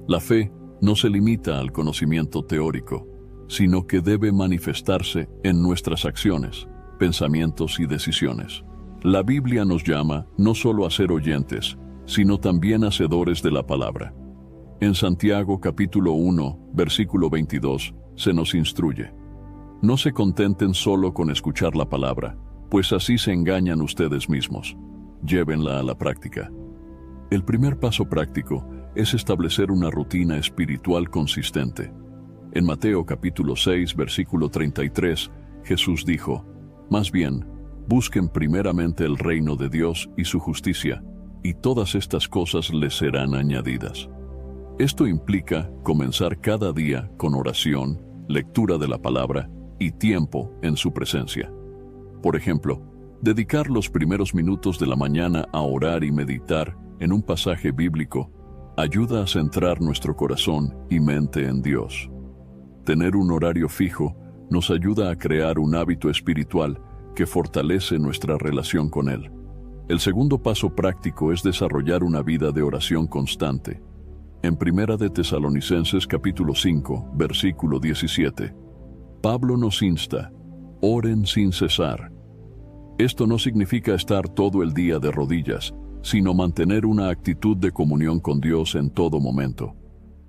La fe no se limita al conocimiento teórico, sino que debe manifestarse en nuestras acciones, pensamientos y decisiones. La Biblia nos llama no solo a ser oyentes, sino también hacedores de la palabra. En Santiago capítulo 1, versículo 22, se nos instruye: no se contenten solo con escuchar la palabra, pues así se engañan ustedes mismos. Llévenla a la práctica. El primer paso práctico es establecer una rutina espiritual consistente. En Mateo capítulo 6, versículo 33, Jesús dijo: más bien, busquen primeramente el reino de Dios y su justicia, y todas estas cosas les serán añadidas. Esto implica comenzar cada día con oración, lectura de la palabra y tiempo en su presencia. Por ejemplo, dedicar los primeros minutos de la mañana a orar y meditar en un pasaje bíblico ayuda a centrar nuestro corazón y mente en Dios. Tener un horario fijo nos ayuda a crear un hábito espiritual que fortalece nuestra relación con Él. El segundo paso práctico es desarrollar una vida de oración constante. En 1 de Tesalonicenses capítulo 5, versículo 17, Pablo nos insta: oren sin cesar. Esto no significa estar todo el día de rodillas, sino mantener una actitud de comunión con Dios en todo momento.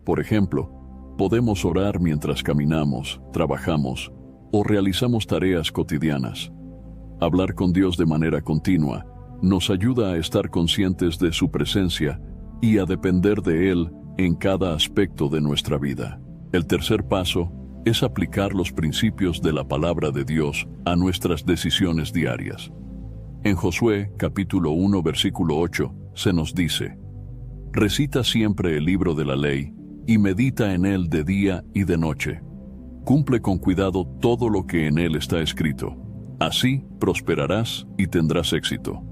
Por ejemplo, podemos orar mientras caminamos, trabajamos o realizamos tareas cotidianas. Hablar con Dios de manera continua nos ayuda a estar conscientes de su presencia y a depender de Él en cada aspecto de nuestra vida. El tercer paso es aplicar los principios de la palabra de Dios a nuestras decisiones diarias. En Josué, capítulo 1, versículo 8, se nos dice: recita siempre el libro de la ley y medita en él de día y de noche. Cumple con cuidado todo lo que en él está escrito. Así prosperarás y tendrás éxito.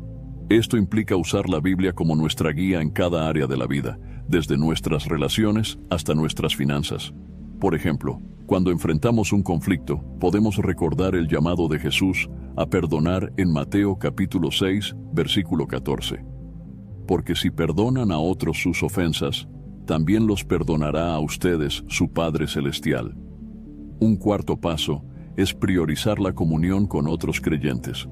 Esto implica usar la Biblia como nuestra guía en cada área de la vida, desde nuestras relaciones hasta nuestras finanzas. Por ejemplo, cuando enfrentamos un conflicto, podemos recordar el llamado de Jesús a perdonar en Mateo capítulo 6, versículo 14. Porque si perdonan a otros sus ofensas, también los perdonará a ustedes su Padre Celestial. Un cuarto paso es priorizar la comunión con otros creyentes.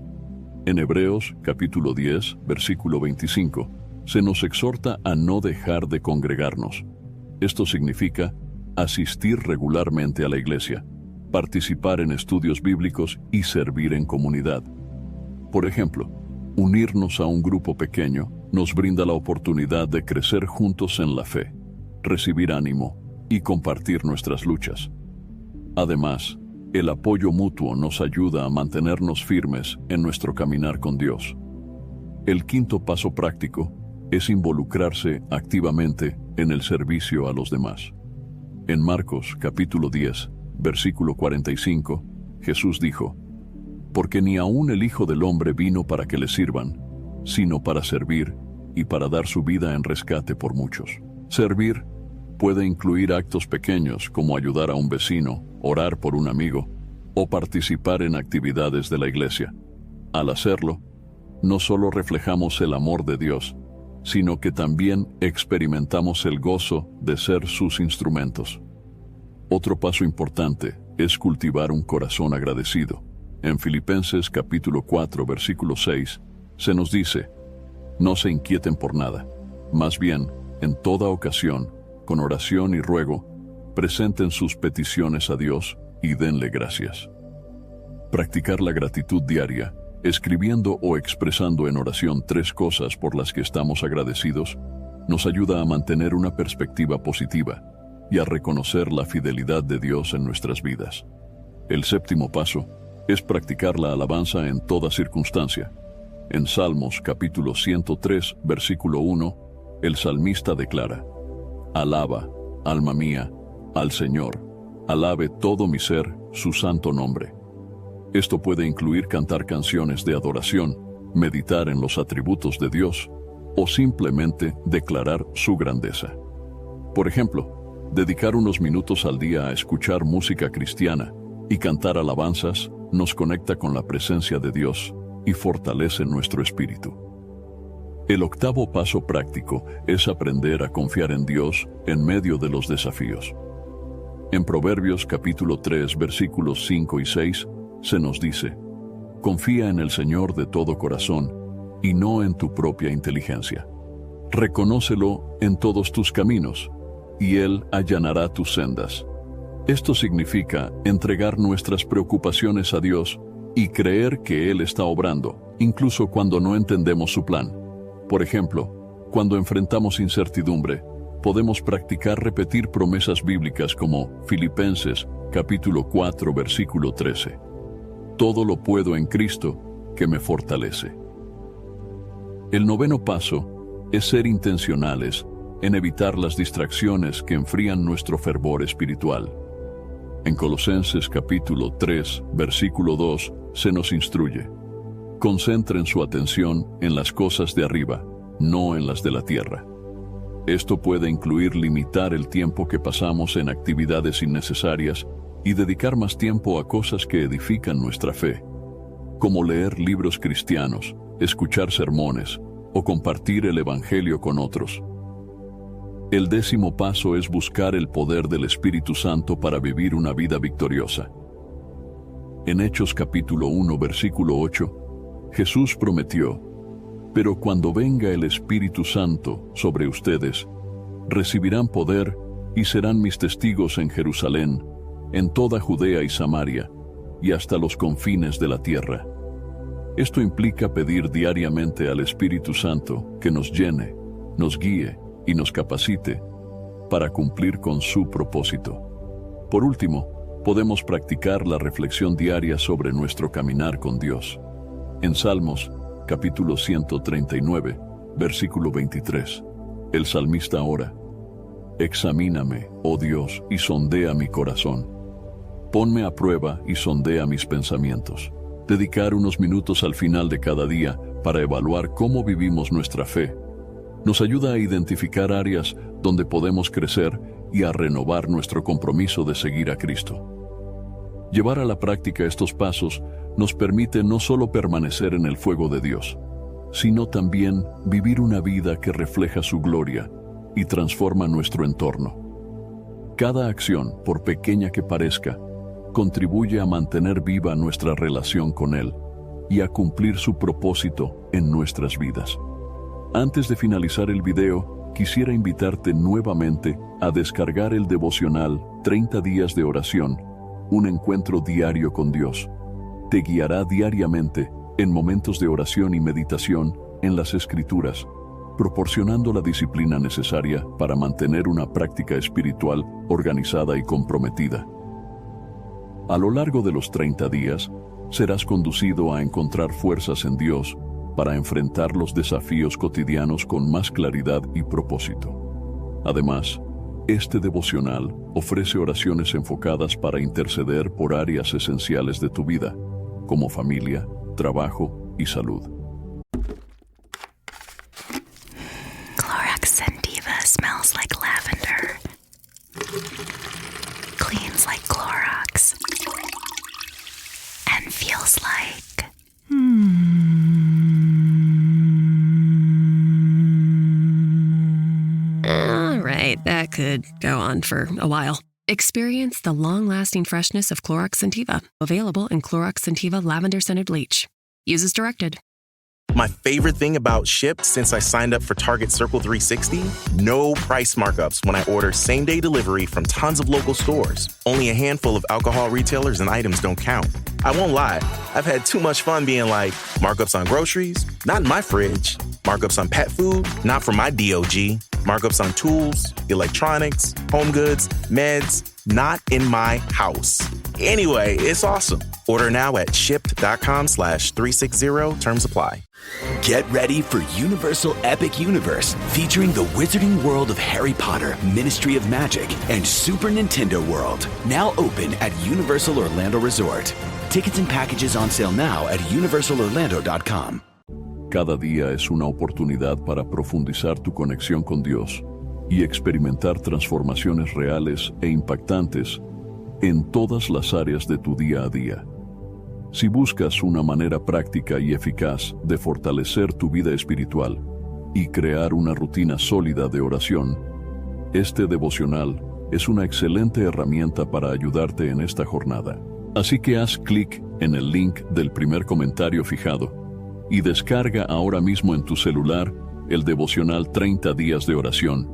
En Hebreos capítulo 10, versículo 25, se nos exhorta a no dejar de congregarnos. Esto significa asistir regularmente a la iglesia, participar en estudios bíblicos y servir en comunidad. Por ejemplo, unirnos a un grupo pequeño nos brinda la oportunidad de crecer juntos en la fe, recibir ánimo y compartir nuestras luchas. Además, el apoyo mutuo nos ayuda a mantenernos firmes en nuestro caminar con Dios. El quinto paso práctico es involucrarse activamente en el servicio a los demás. En Marcos capítulo 10, versículo 45, Jesús dijo: porque ni aun el Hijo del Hombre vino para que le sirvan, sino para servir y para dar su vida en rescate por muchos. Servir puede incluir actos pequeños como ayudar a un vecino, orar por un amigo o participar en actividades de la iglesia. Al hacerlo, no solo reflejamos el amor de Dios, sino que también experimentamos el gozo de ser sus instrumentos. Otro paso importante es cultivar un corazón agradecido. En Filipenses capítulo 4, versículo 6, se nos dice: no se inquieten por nada, más bien, en toda ocasión, con oración y ruego, presenten sus peticiones a Dios y denle gracias. Practicar la gratitud diaria, escribiendo o expresando en oración 3 cosas por las que estamos agradecidos, nos ayuda a mantener una perspectiva positiva y a reconocer la fidelidad de Dios en nuestras vidas. El séptimo paso es practicar la alabanza en toda circunstancia. En Salmos capítulo 103, versículo 1, el salmista declara: alaba, alma mía, al Señor, alabe todo mi ser su santo nombre. Esto puede incluir cantar canciones de adoración, meditar en los atributos de Dios o simplemente declarar su grandeza. Por ejemplo, dedicar unos minutos al día a escuchar música cristiana y cantar alabanzas nos conecta con la presencia de Dios y fortalece nuestro espíritu. El octavo paso práctico es aprender a confiar en Dios en medio de los desafíos. En Proverbios capítulo 3, versículos 5 y 6, se nos dice: confía en el Señor de todo corazón y no en tu propia inteligencia. Reconócelo en todos tus caminos, y Él allanará tus sendas. Esto significa entregar nuestras preocupaciones a Dios y creer que Él está obrando, incluso cuando no entendemos su plan. Por ejemplo, cuando enfrentamos incertidumbre, podemos practicar repetir promesas bíblicas como Filipenses capítulo 4, versículo 13. Todo lo puedo en Cristo que me fortalece. El noveno paso es ser intencionales en evitar las distracciones que enfrían nuestro fervor espiritual. En Colosenses capítulo 3, versículo 2, se nos instruye: concentren su atención en las cosas de arriba, no en las de la tierra. Esto puede incluir limitar el tiempo que pasamos en actividades innecesarias y dedicar más tiempo a cosas que edifican nuestra fe, como leer libros cristianos, escuchar sermones o compartir el Evangelio con otros. El décimo paso es buscar el poder del Espíritu Santo para vivir una vida victoriosa. En Hechos capítulo 1, versículo 8, Jesús prometió: pero cuando venga el Espíritu Santo sobre ustedes, recibirán poder y serán mis testigos en Jerusalén, en toda Judea y Samaria, y hasta los confines de la tierra. Esto implica pedir diariamente al Espíritu Santo que nos llene, nos guíe y nos capacite para cumplir con su propósito. Por último, podemos practicar la reflexión diaria sobre nuestro caminar con Dios. En Salmos, capítulo 139, versículo 23, el salmista ora: examíname, oh Dios, y sondea mi corazón. Ponme a prueba y sondea mis pensamientos. Dedicar unos minutos al final de cada día para evaluar cómo vivimos nuestra fe nos ayuda a identificar áreas donde podemos crecer y a renovar nuestro compromiso de seguir a Cristo. Llevar a la práctica estos pasos nos permite no solo permanecer en el fuego de Dios, sino también vivir una vida que refleja su gloria y transforma nuestro entorno. Cada acción, por pequeña que parezca, contribuye a mantener viva nuestra relación con Él y a cumplir su propósito en nuestras vidas. Antes de finalizar el video, quisiera invitarte nuevamente a descargar el devocional 30 días de oración, un encuentro diario con Dios. Te guiará diariamente en momentos de oración y meditación en las Escrituras, proporcionando la disciplina necesaria para mantener una práctica espiritual organizada y comprometida. A lo largo de los 30 días, serás conducido a encontrar fuerzas en Dios para enfrentar los desafíos cotidianos con más claridad y propósito. Además, este devocional ofrece oraciones enfocadas para interceder por áreas esenciales de tu vida, como familia, trabajo y salud. Clorox Sentiva smells like lavender. Cleans like Clorox. And feels like... All right, that could go on for a while. Experience the long-lasting freshness of Clorox Sentiva, available in Clorox Sentiva Lavender Scented Bleach. Use as directed. My favorite thing about Shipt since I signed up for Target Circle 360? No price markups when I order same-day delivery from tons of local stores. Only a handful of alcohol retailers and items don't count. I won't lie, I've had too much fun being like, markups on groceries? Not in my fridge. Markups on pet food? Not for my DOG. Markups on tools, electronics, home goods, meds? Not in my house. Anyway, it's awesome. Order now at shipped.com/360. Terms apply. Get ready for Universal Epic Universe, featuring the Wizarding World of Harry Potter, Ministry of Magic, and Super Nintendo World. Now open at Universal Orlando Resort. Tickets and packages on sale now at universalorlando.com. Cada día es una oportunidad para profundizar tu conexión con Dios y experimentar transformaciones reales e impactantes en todas las áreas de tu día a día. Si buscas una manera práctica y eficaz de fortalecer tu vida espiritual y crear una rutina sólida de oración, este devocional es una excelente herramienta para ayudarte en esta jornada. Así que haz clic en el link del primer comentario fijado y descarga ahora mismo en tu celular el devocional 30 días de oración,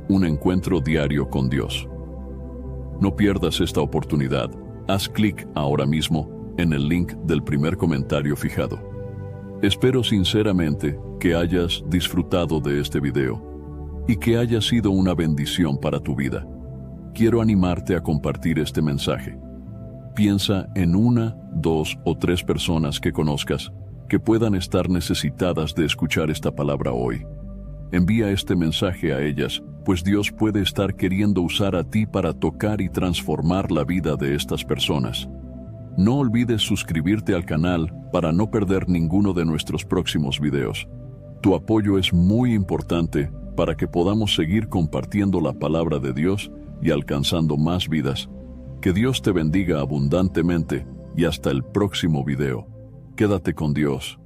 un encuentro diario con Dios. No pierdas esta oportunidad. Haz clic ahora mismo en el link del primer comentario fijado. Espero sinceramente que hayas disfrutado de este video y que haya sido una bendición para tu vida. Quiero animarte a compartir este mensaje. Piensa en 1, 2 o 3 personas que conozcas que puedan estar necesitadas de escuchar esta palabra hoy. Envía este mensaje a ellas, pues Dios puede estar queriendo usar a ti para tocar y transformar la vida de estas personas. No olvides suscribirte al canal para no perder ninguno de nuestros próximos videos. Tu apoyo es muy importante para que podamos seguir compartiendo la palabra de Dios y alcanzando más vidas. Que Dios te bendiga abundantemente y hasta el próximo video. Quédate con Dios.